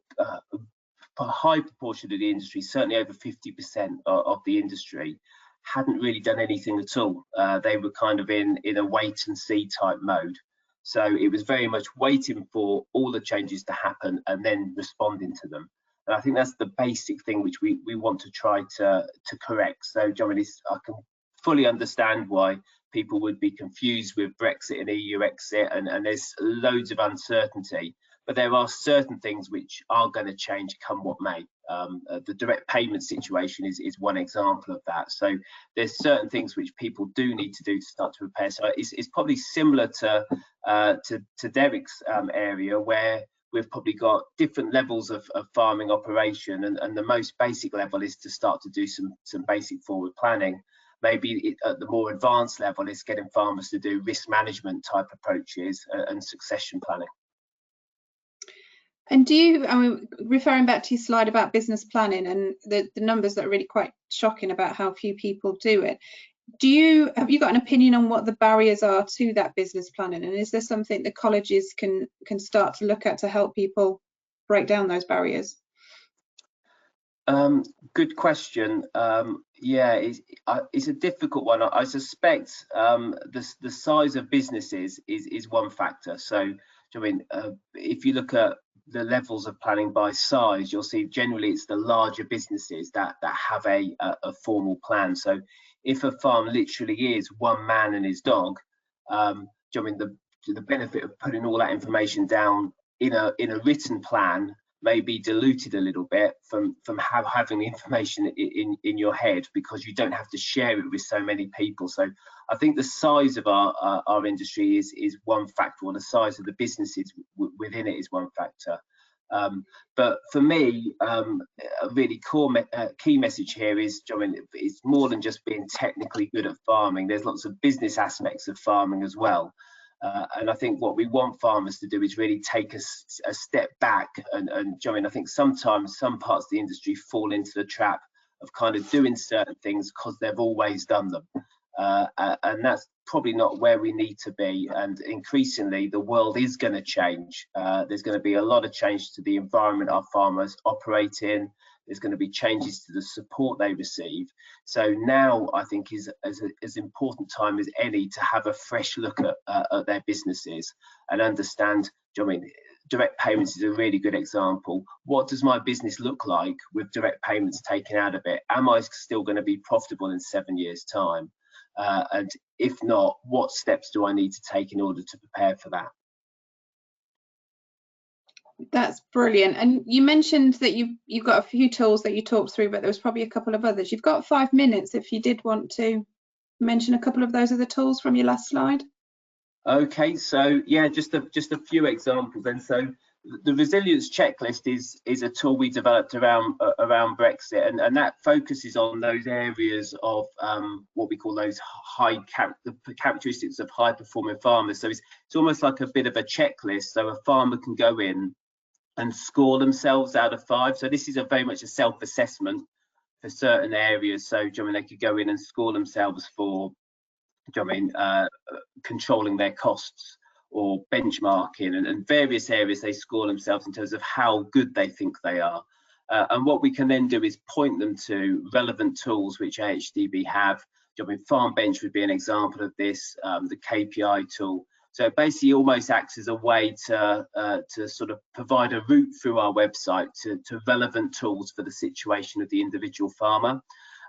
high proportion of the industry, certainly over 50% of the industry, hadn't really done anything at all. They were kind of in a wait and see type mode. So it was very much waiting for all the changes to happen and then responding to them. And I think that's the basic thing which we want to try to correct. So John, I can fully understand why people would be confused with Brexit and EU exit, and there's loads of uncertainty. But there are certain things which are going to change come what may. The direct payment situation is one example of that. So there's certain things which people do need to do to start to prepare. So it's probably similar to Derek's area, where we've probably got different levels of farming operation, and the most basic level is to start to do some basic forward planning. Maybe at the more advanced level is getting farmers to do risk management type approaches and succession planning. And referring back to your slide about business planning and the numbers that are really quite shocking about how few people do it, have you got an opinion on what the barriers are to that business planning, and is there something the colleges can start to look at to help people break down those barriers? Good question. Yeah, it's a difficult one. I suspect the size of businesses is one factor. So I mean, if you look at the levels of planning by size, you'll see generally it's the larger businesses that have a formal plan. So if a farm literally is one man and his dog, I mean, the benefit of putting all that information down in a written plan may be diluted a little bit from having the information in your head, because you don't have to share it with so many people. So I think the size of our industry is one factor, or the size of the businesses within it is one factor. But for me, a really key message here is, I mean, it's more than just being technically good at farming. There's lots of business aspects of farming as well. And I think what we want farmers to do is really take a step back. And I mean, I think sometimes some parts of the industry fall into the trap of kind of doing certain things because they've always done them. And that's probably not where we need to be. And increasingly, the world is going to change. There's going to be a lot of change to the environment our farmers operate in. There's going to be changes to the support they receive. So now I think is as important time as any to have a fresh look at their businesses and understand. I mean, direct payments is a really good example. What does my business look like with direct payments taken out of it? Am I still going to be profitable in 7 years' time? And if not, what steps do I need to take in order to prepare for that? That's brilliant. And you mentioned that you've got a few tools that you talked through, but there was probably a couple of others. You've got 5 minutes if you did want to mention a couple of those other tools from your last slide. Okay, so yeah, just a few examples then. So the resilience checklist is a tool we developed around Brexit, and that focuses on those areas of what we call those the characteristics of high performing farmers. So it's almost like a bit of a checklist, so a farmer can go in and score themselves out of 5. So this is very much a self-assessment for certain areas. So I mean, they could go in and score themselves for controlling their costs or benchmarking, and various areas they score themselves in terms of how good they think they are. And what we can then do is point them to relevant tools which AHDB have. I mean, Farm Bench would be an example of this, the KPI tool. So it basically almost acts as a way to sort of provide a route through our website to relevant tools for the situation of the individual farmer.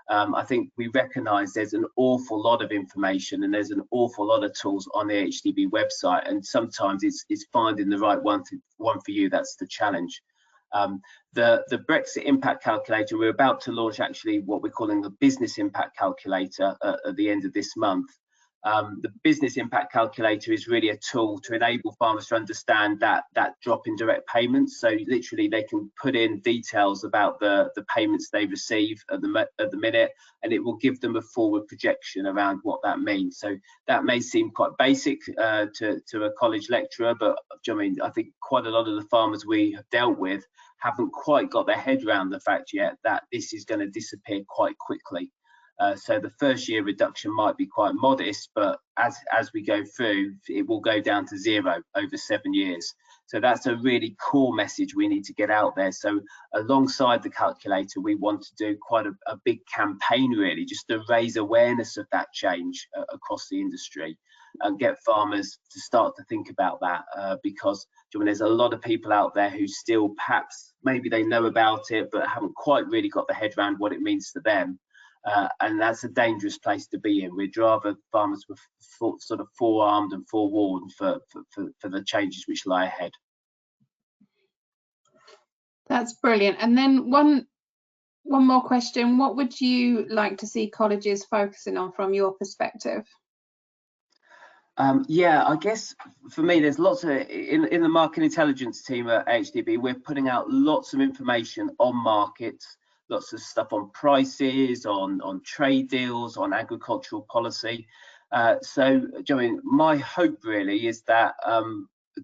I think we recognise there's an awful lot of information and there's an awful lot of tools on the AHDB website, and sometimes it's finding the right one for you. That's the challenge. The Brexit impact calculator, we're about to launch actually what we're calling the business impact calculator at the end of this month. The business impact calculator is really a tool to enable farmers to understand that drop in direct payments. So literally they can put in details about the payments they receive at the minute, and it will give them a forward projection around what that means. So that may seem quite basic to a college lecturer, but I mean, I think quite a lot of the farmers we have dealt with haven't quite got their head around the fact yet that this is going to disappear quite quickly. So the first year reduction might be quite modest, but as we go through, it will go down to 0 over 7 years. So that's a really core message we need to get out there. So alongside the calculator, we want to do quite a big campaign, really, just to raise awareness of that change across the industry and get farmers to start to think about that, because there's a lot of people out there who still perhaps maybe they know about it, but haven't quite really got the head around what it means to them. And that's a dangerous place to be in. We'd rather farmers were sort of forearmed and forewarned for the changes which lie ahead. That's brilliant. And then one more question. What would you like to see colleges focusing on from your perspective? Yeah, I guess for me, there's lots of, in the market intelligence team at AHDB, we're putting out lots of information on markets, lots of stuff on prices, on trade deals, on agricultural policy. So, my hope really is that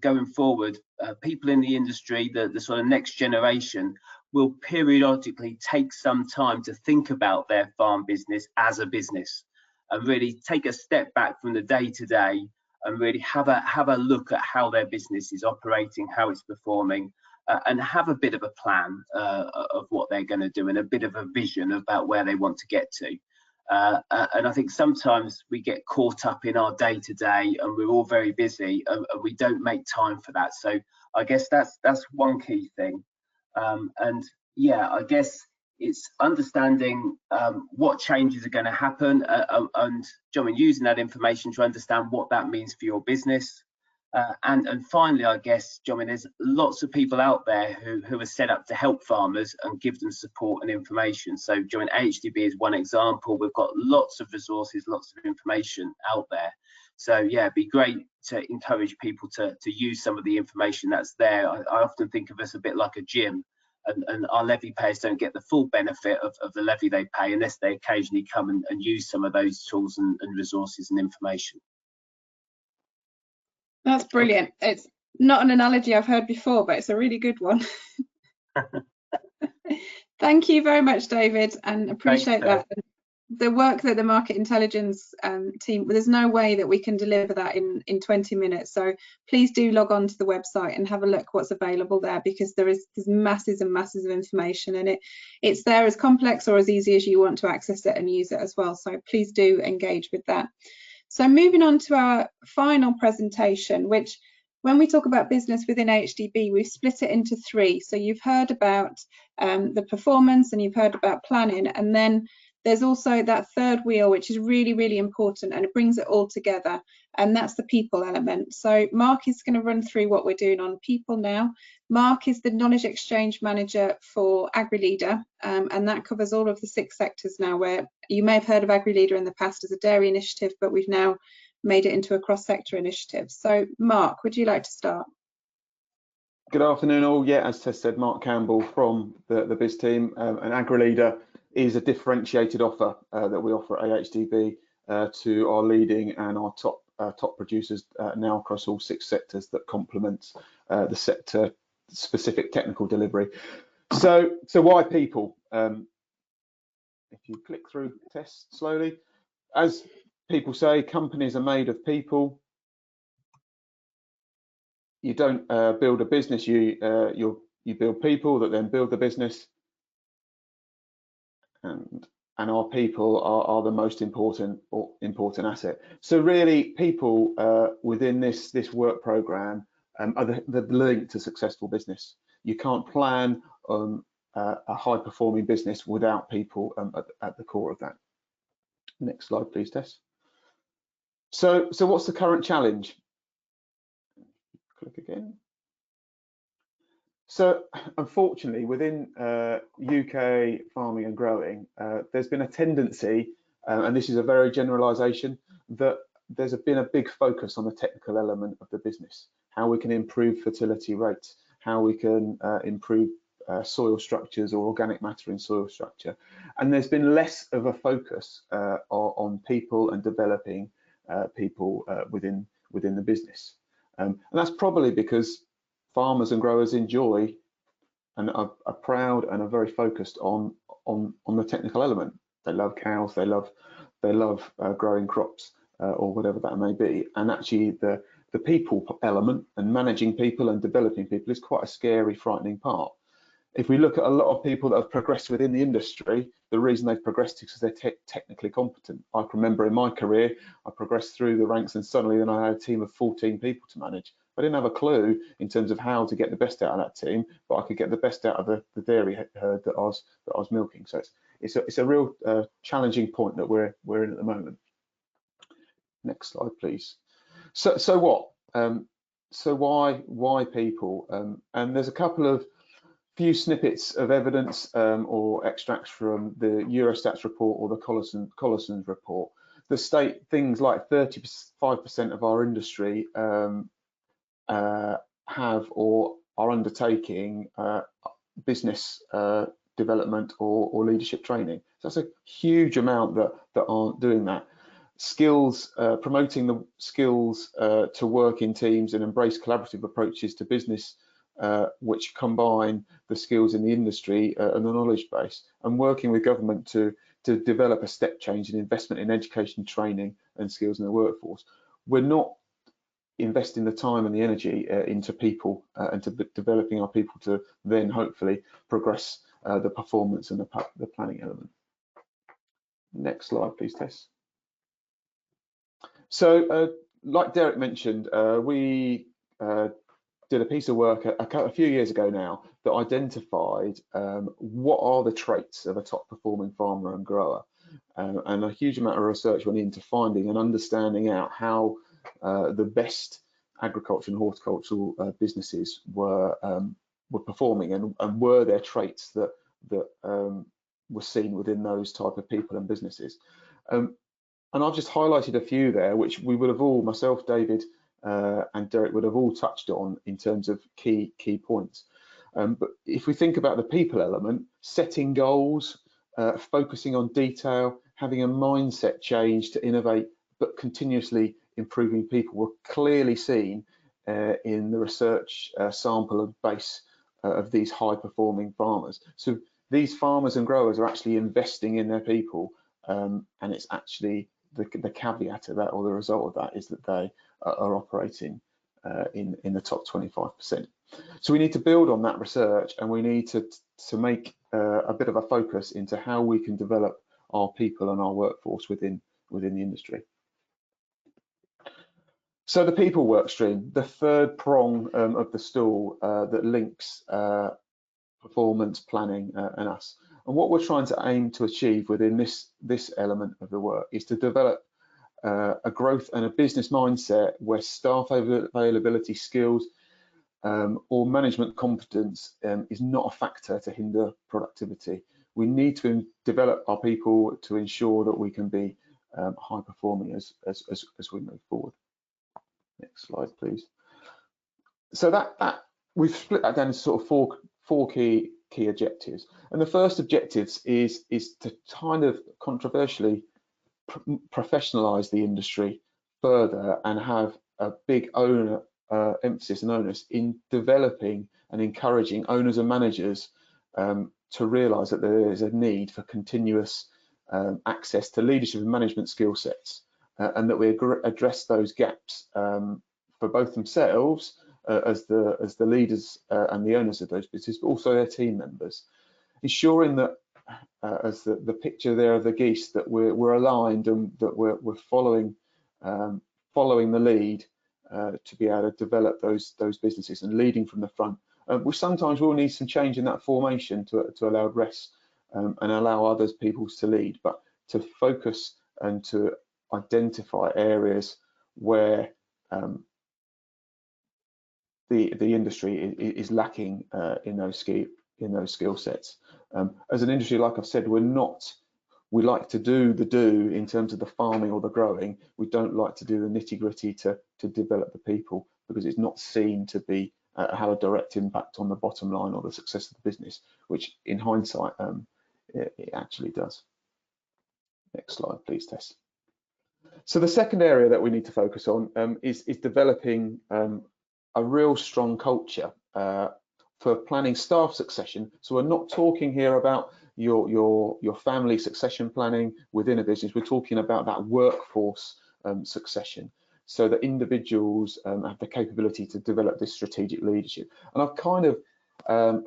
going forward, people in the industry, the sort of next generation, will periodically take some time to think about their farm business as a business, and really take a step back from the day-to-day and really have a look at how their business is operating, how it's performing, and have a bit of a plan of what they're going to do and a bit of a vision about where they want to get to. And I think sometimes we get caught up in our day-to-day and we're all very busy and we don't make time for that. So I guess that's one key thing. And yeah, I guess it's understanding what changes are going to happen and using that information to understand what that means for your business. And finally, I guess, there's lots of people out there who are set up to help farmers and give them support and information. So AHDB is one example. We've got lots of resources, lots of information out there. So yeah, it'd be great to encourage people to use some of the information that's there. I often think of us a bit like a gym, and our levy payers don't get the full benefit of the levy they pay unless they occasionally come and use some of those tools and resources and information. That's brilliant. It's not an analogy I've heard before, but it's a really good one. Thank you very much, David, and appreciate that. The work that the market intelligence team, there's no way that we can deliver that in 20 minutes. So please do log on to the website and have a look what's available there, because there's masses and masses of information, and it's there as complex or as easy as you want to access it and use it as well. So please do engage with that. So moving on to our final presentation, which when we talk about business within AHDB, we've split it into three. So you've heard about the performance, and you've heard about planning, and then there's also that third wheel, which is really, really important, and it brings it all together, and that's the people element. So Mark is going to run through what we're doing on people now. Mark is the Knowledge Exchange Manager for AgriLeader, and that covers all of the 6 sectors now, where you may have heard of AgriLeader in the past as a dairy initiative, but we've now made it into a cross-sector initiative. So Mark, would you like to start? Good afternoon all. Yeah, as Tess said, Mark Campbell from the Biz team, and AgriLeader is a differentiated offer that we offer at AHDB to our leading and our top producers now across all 6 sectors that complement the sector specific technical delivery. So why people? If you click through Tess slowly, as people say, companies are made of people. You don't build a business, you build people that then build the business, and our people are the most important asset. So really, people within this work program are the link to successful business. You can't plan a high performing business without people at the core of that. Next slide, please, Tess. So what's the current challenge? Click again. So unfortunately, within UK farming and growing, there's been a tendency, and this is a very generalisation, that there's been a big focus on the technical element of the business, how we can improve fertility rates, how we can improve soil structures or organic matter in soil structure, and there's been less of a focus on people and developing people within the business, and that's probably because farmers and growers enjoy and are proud and are very focused on the technical element. They love cows, they love growing crops or whatever that may be, and actually the people element and managing people and developing people is quite a scary, frightening part. If we look at a lot of people that have progressed within the industry, the reason they've progressed is because they're technically competent. I can remember in my career, I progressed through the ranks and suddenly then I had a team of 14 people to manage. I didn't have a clue in terms of how to get the best out of that team, but I could get the best out of the dairy herd that I was milking. So it's a real challenging point that we're in at the moment. Next slide, please. So what? So why people? And there's a couple of few snippets of evidence or extracts from the Eurostat's report or the Collison's report that state things like 35% of our industry have or are undertaking business development or leadership training. So that's a huge amount that aren't doing that. Skills, promoting the skills to work in teams and embrace collaborative approaches to business, which combine the skills in the industry and the knowledge base, and working with government to develop a step change in investment in education, training and skills in the workforce. We're not investing the time and the energy into people and to developing our people to then hopefully progress the performance and the planning element. Next slide, please, Tess. So like Derek mentioned, we did a piece of work a few years ago now that identified what are the traits of a top performing farmer and grower, and a huge amount of research went into finding and understanding out how the best agriculture and horticultural businesses were performing, and were there traits that were seen within those type of people and businesses. And I've just highlighted a few there, which we would have all, myself, David, and Derek would have all touched on in terms of key points. But if we think about the people element, setting goals, focusing on detail, having a mindset change to innovate, but continuously improving people were clearly seen in the research sample and base of these high performing farmers. So these farmers and growers are actually investing in their people, and it's actually the caveat of that, or the result of that, is that they are operating in the top 25%. So we need to build on that research, and we need to make a bit of a focus into how we can develop our people and our workforce within the industry. So the people work stream, the third prong of the stool that links performance, planning, and us. And what we're trying to aim to achieve within this element of the work is to develop a growth and a business mindset where staff availability, skills, or management competence is not a factor to hinder productivity. We need to develop our people to ensure that we can be high performing as we move forward. Next slide, please. So that we've split that down into sort of four key objectives. And the first objectives is to kind of controversially professionalize the industry further and have a big emphasis and onus in developing and encouraging owners and managers to realise that there is a need for continuous access to leadership and management skill sets, and that we address those gaps for both themselves as the leaders and the owners of those businesses, but also their team members, ensuring that as the picture there of the geese, that we're aligned and that we're following the lead to be able to develop those businesses and leading from the front. We sometimes will need some change in that formation to allow rest and allow others peoples to lead, but to focus and to identify areas where the industry is lacking in those skill sets. As an industry, like I've said, we like to do in terms of the farming or the growing. We don't like to do the nitty gritty to develop the people, because it's not seen to be have a direct impact on the bottom line or the success of the business, which in hindsight it actually does. Next slide, please, Tess. So the second area that we need to focus on is developing a real strong culture for planning staff succession. So we're not talking here about your family succession planning within a business. We're talking about that workforce succession, so that individuals have the capability to develop this strategic leadership. And I've kind of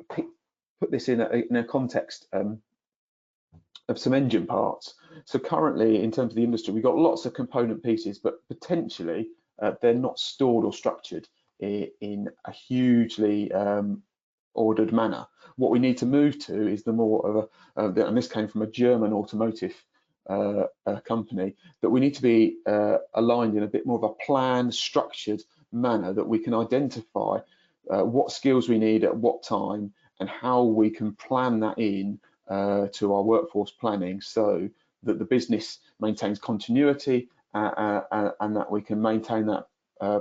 put this in a context of some engine parts. So currently, in terms of the industry, we've got lots of component pieces, but potentially they're not stored or structured in a hugely ordered manner. What we need to move to is the more of and this came from a German automotive company, that we need to be aligned in a bit more of a planned, structured manner, that we can identify what skills we need at what time and how we can plan that in to our workforce planning, so that the business maintains continuity and that we can maintain that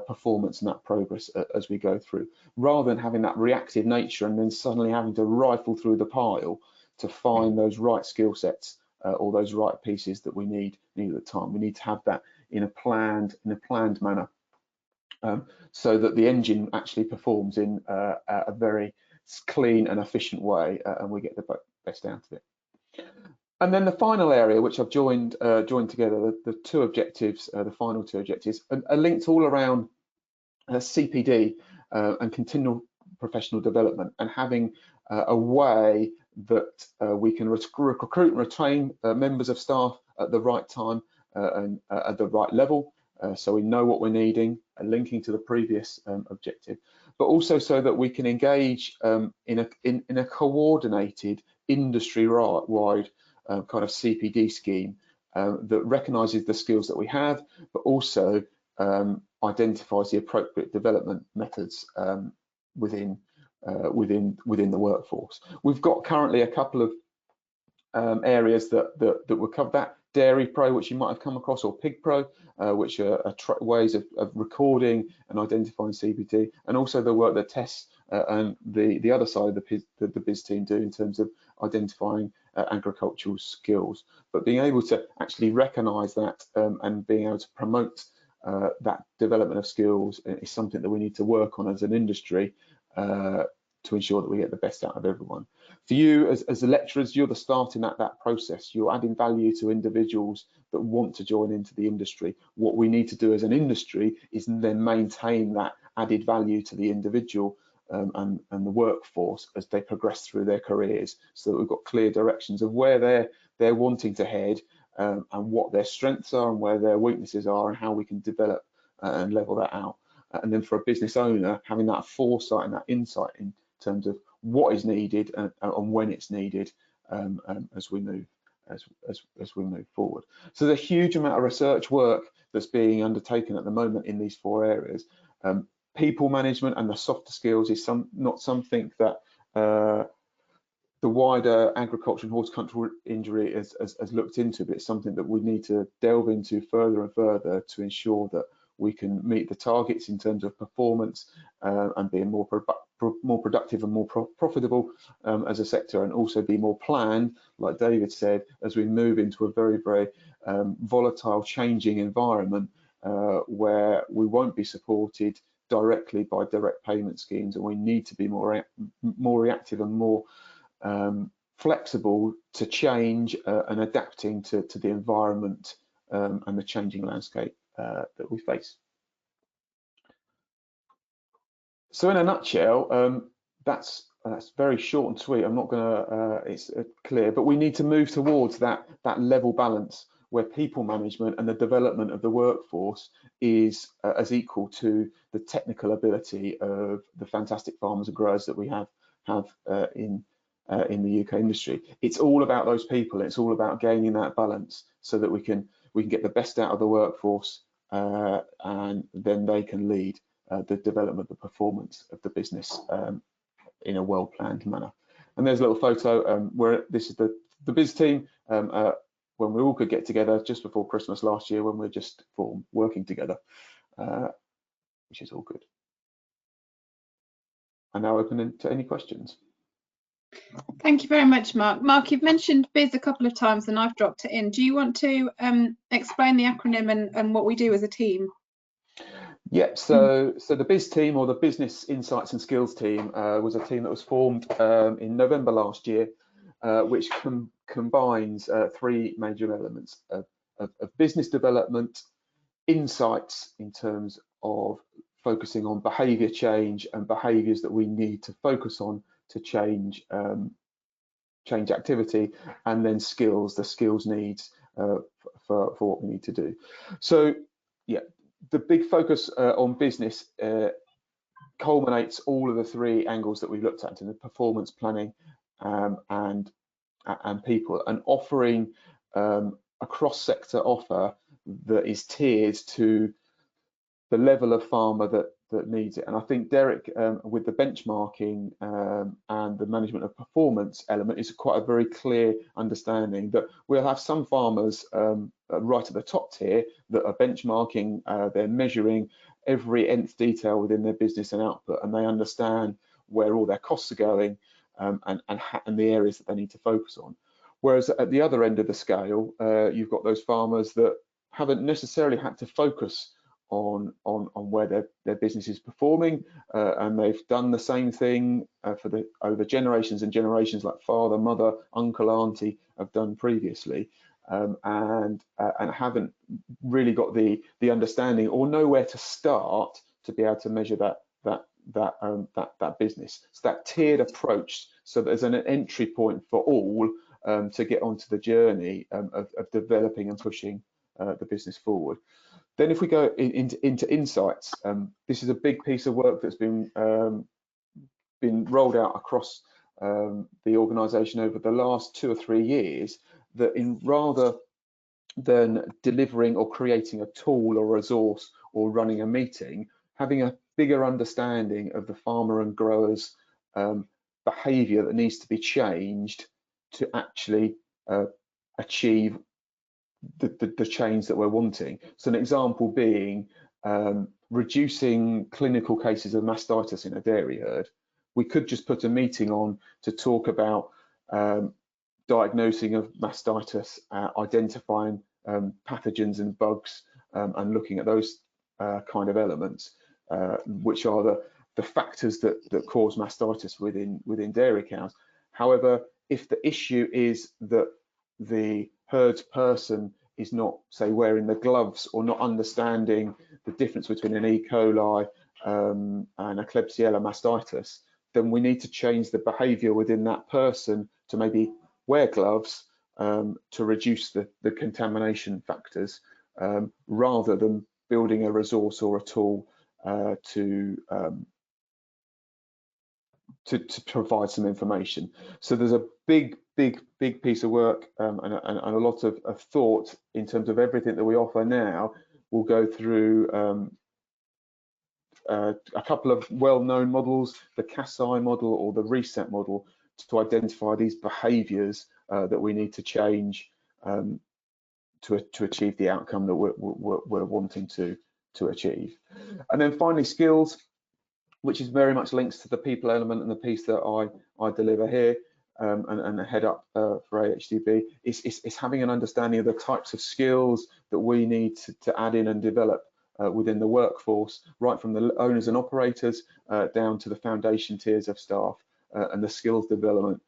performance and that progress as we go through, rather than having that reactive nature and then suddenly having to rifle through the pile to find those right skill sets or those right pieces that we need at the time. We need to have that in a planned manner, so that the engine actually performs in a very clean and efficient way, and we get the best out of it. And then the final area, which I've joined together, the two objectives, the final two objectives, are linked all around CPD and continual professional development, and having a way that we can recruit and retain members of staff at the right time and at the right level, so we know what we're needing, linking to the previous objective, but also so that we can engage in a coordinated industry-wide kind of CPD scheme that recognises the skills that we have, but also identifies the appropriate development methods within the workforce. We've got currently a couple of areas that will cover that. Dairy Pro, which you might have come across, or Pig Pro, which are ways of recording and identifying CPD, and also the work that Tess and the other side of the BIS team do in terms of identifying agricultural skills. But being able to actually recognise that and being able to promote that development of skills is something that we need to work on as an industry to ensure that we get the best out of everyone. For you as the lecturers, you're the start in that process. You're adding value to individuals that want to join into the industry. What we need to do as an industry is then maintain that added value to the individual and the workforce as they progress through their careers, so that we've got clear directions of where they're wanting to head and what their strengths are and where their weaknesses are and how we can develop and level that out. And then for a business owner, having that foresight and that insight in terms of what is needed and when it's needed as we move forward. So there's a huge amount of research work that's being undertaken at the moment in these 4 areas. People management and the softer skills is not something that the wider agriculture and horticultural injury has looked into, but it's something that we need to delve into further and further to ensure that we can meet the targets in terms of performance and being more productive and more profitable as a sector, and also be more planned, like David said, as we move into a very, very volatile, changing environment where we won't be supported directly by direct payment schemes, and we need to be more reactive and more flexible to change and adapting to the environment and the changing landscape that we face. So in a nutshell, that's very short and sweet. I'm not gonna, it's clear, but we need to move towards that level balance where people management and the development of the workforce is as equal to the technical ability of the fantastic farmers and growers that we have in the UK industry. It's all about those people. It's all about gaining that balance so that we can get the best out of the workforce, and then they can lead the development, the performance of the business in a well-planned manner. And there's a little photo where this is the BIS team when we all could get together just before Christmas last year, when we were just working together, which is all good. I'm now open to any questions. Thank you very much, Mark. Mark, you've mentioned BIS a couple of times and I've dropped it in. Do you want to explain the acronym and what we do as a team? Yeah, so the BIS team, or the Business Insights and Skills team, was a team that was formed in November last year, which combines 3 major elements of business development, insights in terms of focusing on behaviour change and behaviours that we need to focus on to change activity, and then skills, the skills needs for what we need to do. So yeah, the big focus on business culminates all of the 3 angles that we've looked at in the performance planning and people, and offering a cross-sector offer that is tiered to the level of farmer that needs it. And I think Derek, with the benchmarking and the management of performance element, is quite a very clear understanding that we'll have some farmers right at the top tier that are benchmarking, they're measuring every nth detail within their business and output, and they understand where all their costs are going and the areas that they need to focus on. Whereas at the other end of the scale, you've got those farmers that haven't necessarily had to focus on where their business is performing, and they've done the same thing over generations and generations, like father, mother, uncle, auntie have done previously, and haven't really got the understanding or know where to start to be able to measure that business. So that tiered approach, so there's an entry point for all to get onto the journey of developing and pushing the business forward. Then if we go into insights, this is a big piece of work that's been rolled out across the organisation over the last 2 or 3 years, that in rather than delivering or creating a tool or resource or running a meeting, having a bigger understanding of the farmer and growers behaviour that needs to be changed to actually achieve the change that we're wanting. So an example being reducing clinical cases of mastitis in a dairy herd. We could just put a meeting on to talk about diagnosing of mastitis, identifying pathogens and bugs, and looking at those kind of elements, which are the factors that cause mastitis within dairy cows. However, if the issue is that the herd's person is not, say, wearing the gloves or not understanding the difference between an E. coli and a Klebsiella mastitis, then we need to change the behaviour within that person to maybe wear gloves to reduce the contamination factors, rather than building a resource or a tool to provide some information. So there's a big piece of work and a lot of thought in terms of everything that we offer now. We'll go through a couple of well-known models, the CASI model or the reset model, to identify these behaviours that we need to change to achieve the outcome that we're wanting to achieve. And then finally, skills, which is very much links to the people element and the piece that I deliver here and head up for AHDB, is having an understanding of the types of skills that we need to add in and develop within the workforce, right from the owners and operators down to the foundation tiers of staff, and the skills development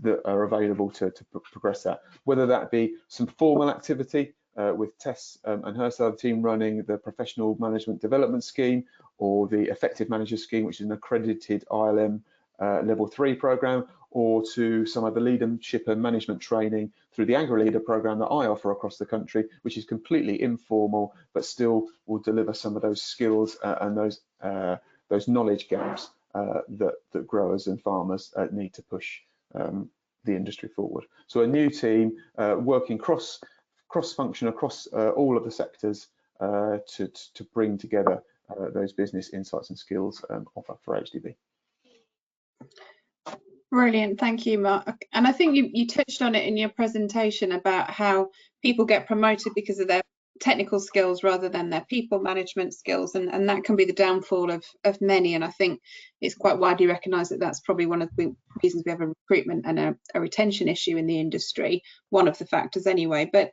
that are available to progress that, whether that be some formal activity with Tess and her side of the team running the professional management development scheme, or the effective manager scheme, which is an accredited ILM level 3 program, or to some of the leadership and management training through the Agri-Leader program that I offer across the country, which is completely informal but still will deliver some of those skills and those knowledge gaps that growers and farmers need to push the industry forward. So a new team working cross-function across all of the sectors to bring together those business insights and skills offer for AHDB. Brilliant, thank you, Mark. And I think you touched on it in your presentation about how people get promoted because of their technical skills rather than their people management skills, and that can be the downfall of many. And I think it's quite widely recognised that that's probably one of the reasons we have a recruitment and a retention issue in the industry, one of the factors anyway. But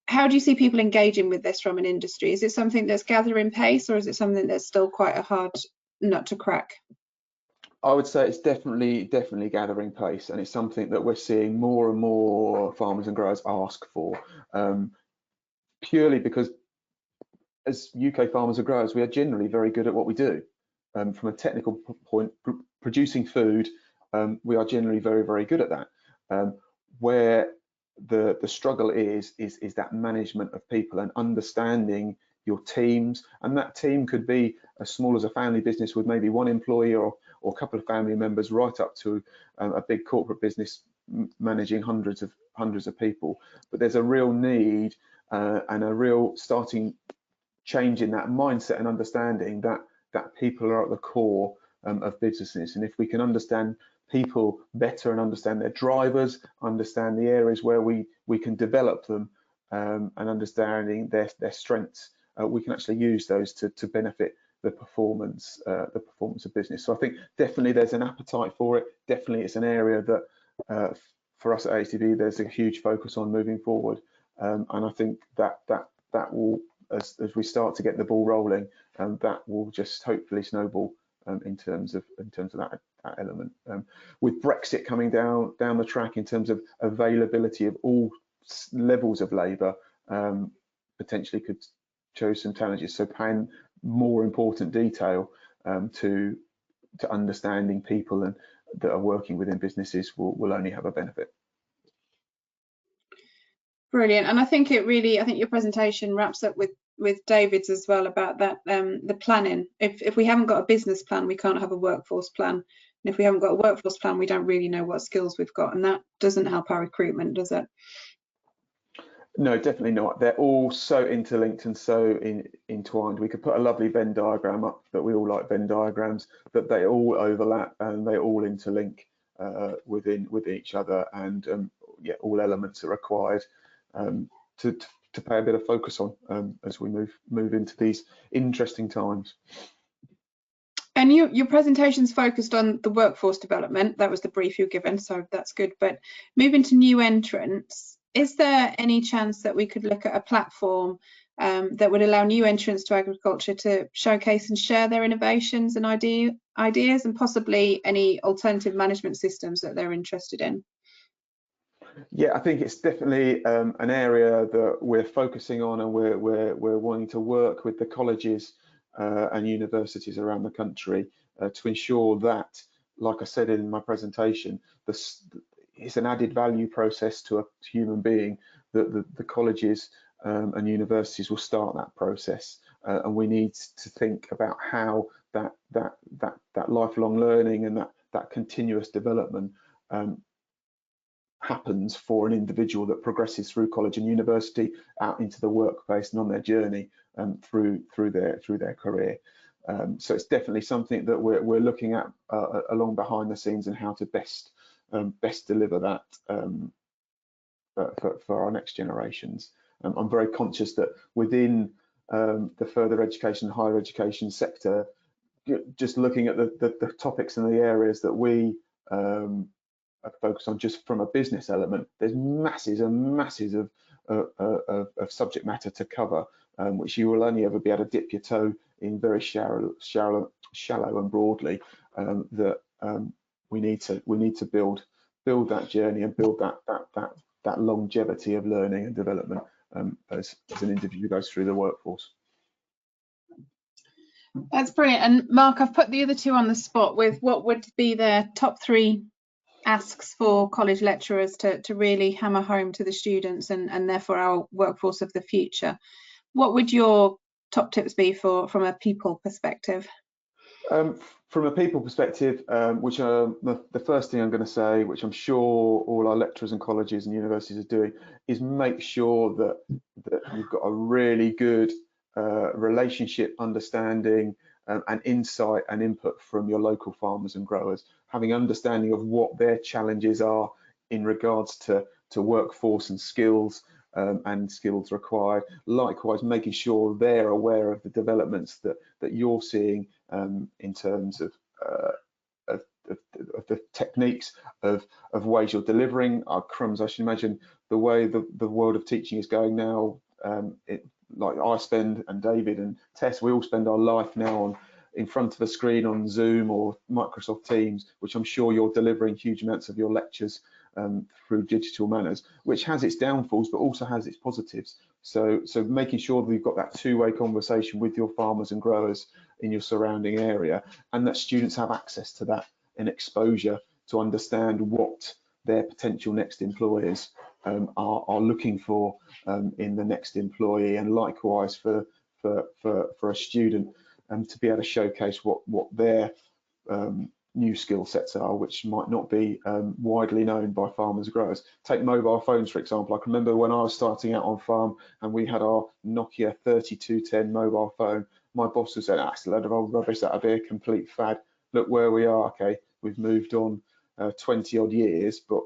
how do you see people engaging with this from an industry? Is it something that's gathering pace, or is it something that's still quite a hard nut to crack? I would say it's definitely gathering pace, and it's something that we're seeing more and more farmers and growers ask for, purely because as UK farmers and growers, we are generally very good at what we do. From a technical point, producing food, we are generally very good at that. Where the struggle is that management of people and understanding your teams, and that team could be as small as a family business with maybe one employee or a couple of family members, right up to a big corporate business managing hundreds of people. But there's a real need and a real starting change in that mindset and understanding that people are at the core of businesses. And if we can understand people better and understand their drivers, understand the areas where we can develop them, and understanding their strengths, we can actually use those to benefit the performance of business. So I think definitely there's an appetite for it. Definitely it's an area that for us at AHDB there's a huge focus on moving forward, and I think that will, as we start to get the ball rolling, that will just hopefully snowball in terms of that element. With Brexit coming down the track in terms of availability of all levels of labour, potentially could show some challenges. So paying more important detail to understanding people and that are working within businesses will only have a benefit. Brilliant. And I think your presentation wraps up with David's as well about that, the planning. If we haven't got a business plan, we can't have a workforce plan. And if we haven't got a workforce plan, we don't really know what skills we've got, and that doesn't help our recruitment, does it? No, definitely not. They're all so interlinked and so entwined. We could put a lovely Venn diagram up, that we all like Venn diagrams, that they all overlap and they all interlink within each other, and yeah, all elements are required to pay a bit of focus on as we move into these interesting times. And your presentation's focused on the workforce development. That was the brief you're given, so that's good. But moving to new entrants, is there any chance that we could look at a platform that would allow new entrants to agriculture to showcase and share their innovations and ideas, and possibly any alternative management systems that they're interested in? Yeah, I think it's definitely an area that we're focusing on, and we're wanting to work with the colleges and universities around the country to ensure that, like I said in my presentation, it's an added value process to a human being, that the colleges and universities will start that process, and we need to think about how that lifelong learning and that continuous development happens for an individual that progresses through college and university out into the workplace and on their journey through their career. So it's definitely something that we're looking at along behind the scenes, and how to best deliver that for our next generations. I'm very conscious that within the further education, higher education sector, just looking at the topics and the areas that we focus on, just from a business element, there's masses and masses of subject matter to cover, which you will only ever be able to dip your toe in very shallow and broadly. That we need to build that journey and build that longevity of learning and development as an individual goes through the workforce. That's brilliant. And Mark, I've put the other two on the spot with what would be their top 3 asks for college lecturers to really hammer home to the students and therefore our workforce of the future. What would your top tips be from a people perspective? From a people perspective, which the first thing I'm going to say, which I'm sure all our lecturers and colleges and universities are doing, is make sure that you've got a really good relationship, understanding and insight and input from your local farmers and growers, having understanding of what their challenges are in regards to workforce and skills required. Likewise, making sure they're aware of the developments that you're seeing in terms of the techniques of ways you're delivering. Crumbs, I should imagine the way the world of teaching is going now. Like I spend, and David and Tess, we all spend our life now in front of a screen on Zoom or Microsoft Teams, which I'm sure you're delivering huge amounts of your lectures through digital manners, which has its downfalls but also has its positives. So making sure that you've got that two-way conversation with your farmers and growers in your surrounding area, and that students have access to that and exposure to understand what their potential next employers are looking for in the next employee, and likewise for a student to be able to showcase what their new skill sets are, which might not be widely known by farmers and growers. Take mobile phones, for example. I can remember when I was starting out on farm and we had our Nokia 3210 mobile phone. My boss was saying, that's a load of old rubbish, that'll be a complete fad. Look where we are. Okay, we've moved on 20 odd years, but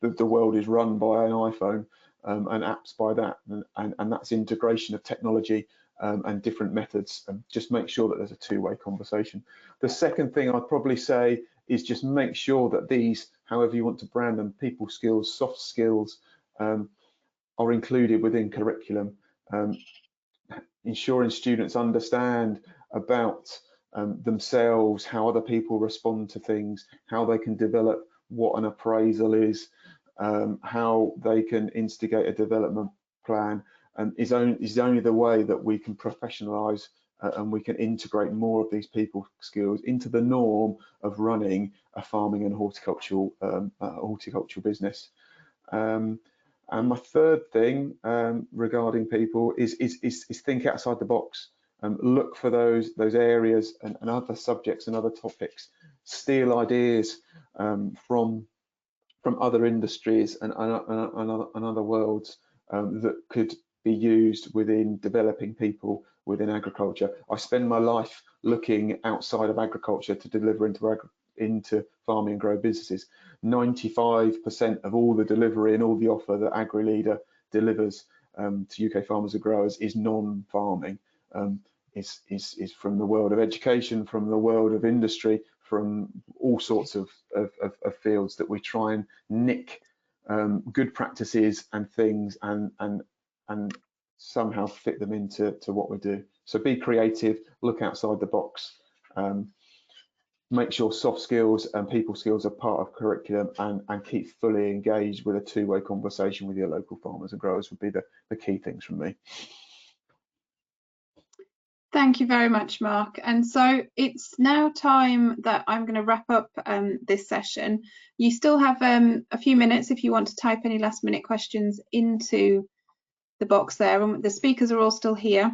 the world is run by an iPhone and apps by that, and that's integration of technology and different methods. Just make sure that there's a two-way conversation. The second thing I'd probably say is just make sure that these, however you want to brand them, people skills, soft skills, are included within curriculum, ensuring students understand about themselves, how other people respond to things, how they can develop what an appraisal is, how they can instigate a development plan, is only the way that we can professionalise and we can integrate more of these people skills into the norm of running a farming and horticultural business. And my third thing regarding people is think outside the box. Look for those areas and other subjects and other topics. Steal ideas from other industries and other worlds that could be used within developing people within agriculture. I spend my life looking outside of agriculture to deliver into farming and grow businesses. 95% of all the delivery and all the offer that AgriLeader delivers to UK farmers and growers is non-farming. Is from the world of education, from the world of industry, from all sorts of fields that we try and nick good practices and things and somehow fit them into what we do. So be creative, look outside the box, make sure soft skills and people skills are part of curriculum, and keep fully engaged with a two-way conversation with your local farmers and growers would be the key things from me. Thank you very much, Mark. And so it's now time that I'm going to wrap up this session. You still have a few minutes if you want to type any last minute questions into the box there. And the speakers are all still here.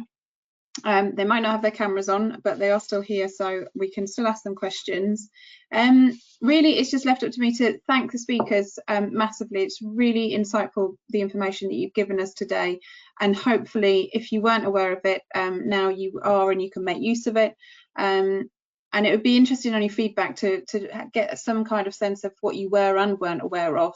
They might not have their cameras on, but they are still here, so we can still ask them questions. Really, it's just left up to me to thank the speakers massively. It's really insightful, the information that you've given us today, and hopefully if you weren't aware of it, now you are and you can make use of it. And it would be interesting on your feedback to get some kind of sense of what you were and weren't aware of,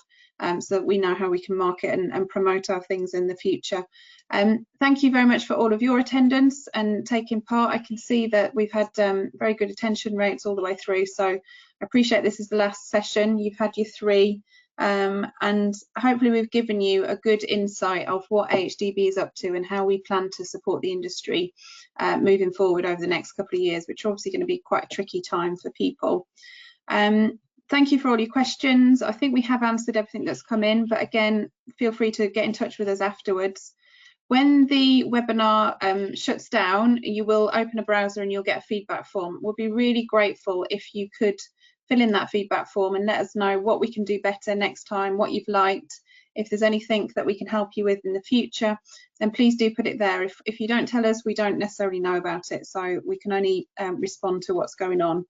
so that we know how we can market and promote our things in the future. Thank you very much for all of your attendance and taking part. I can see that we've had very good attention rates all the way through, so I appreciate this is the last session. You've had your 3, and hopefully we've given you a good insight of what AHDB is up to and how we plan to support the industry moving forward over the next couple of years, which are obviously going to be quite a tricky time for people. Thank you for all your questions. I think we have answered everything that's come in, but again, feel free to get in touch with us afterwards. When the webinar shuts down, you will open a browser and you'll get a feedback form. We'll be really grateful if you could fill in that feedback form and let us know what we can do better next time, what you've liked. If there's anything that we can help you with in the future, then please do put it there. If you don't tell us, we don't necessarily know about it, so we can only respond to what's going on.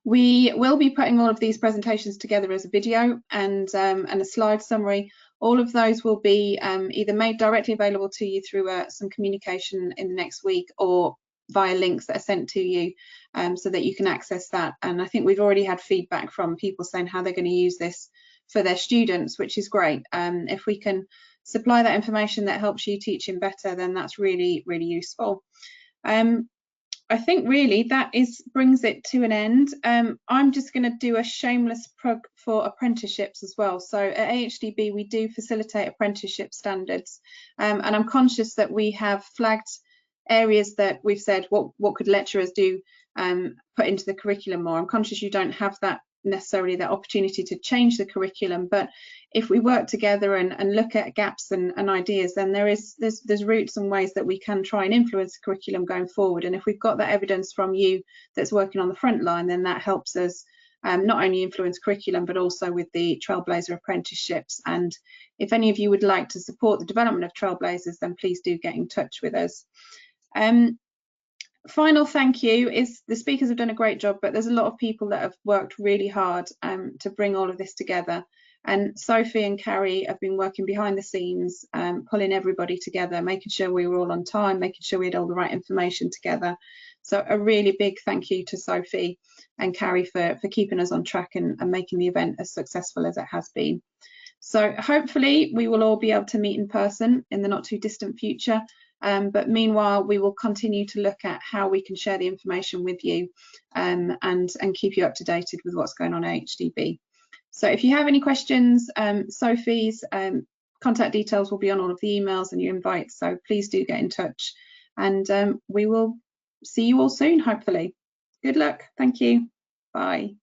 We will be putting all of these presentations together as a video and a slide summary. All of those will be either made directly available to you through some communication in the next week, or via links that are sent to you, so that you can access that. And I think we've already had feedback from people saying how they're going to use this for their students, which is great. If we can supply that information that helps you teaching better, then that's really, really useful. I think really that brings it to an end. I'm just going to do a shameless plug for apprenticeships as well. So at AHDB we do facilitate apprenticeship standards, and I'm conscious that we have flagged areas that we've said what could lecturers do, put into the curriculum more. I'm conscious you don't have that necessarily that opportunity to change the curriculum, but if we work together and look at gaps and ideas, then there's routes and ways that we can try and influence the curriculum going forward. And if we've got that evidence from you that's working on the front line, then that helps us not only influence curriculum but also with the Trailblazer apprenticeships. And if any of you would like to support the development of Trailblazers, then please do get in touch with us. Final thank you is the speakers have done a great job, but there's a lot of people that have worked really hard to bring all of this together. And Sophie and Carrie have been working behind the scenes, pulling everybody together, making sure we were all on time, making sure we had all the right information together. So a really big thank you to Sophie and Carrie for keeping us on track and making the event as successful as it has been. So hopefully we will all be able to meet in person in the not too distant future. But meanwhile, we will continue to look at how we can share the information with you and keep you up to date with what's going on at AHDB. So if you have any questions, Sophie's contact details will be on all of the emails and your invites, so please do get in touch, and we will see you all soon, hopefully. Good luck. Thank you. Bye.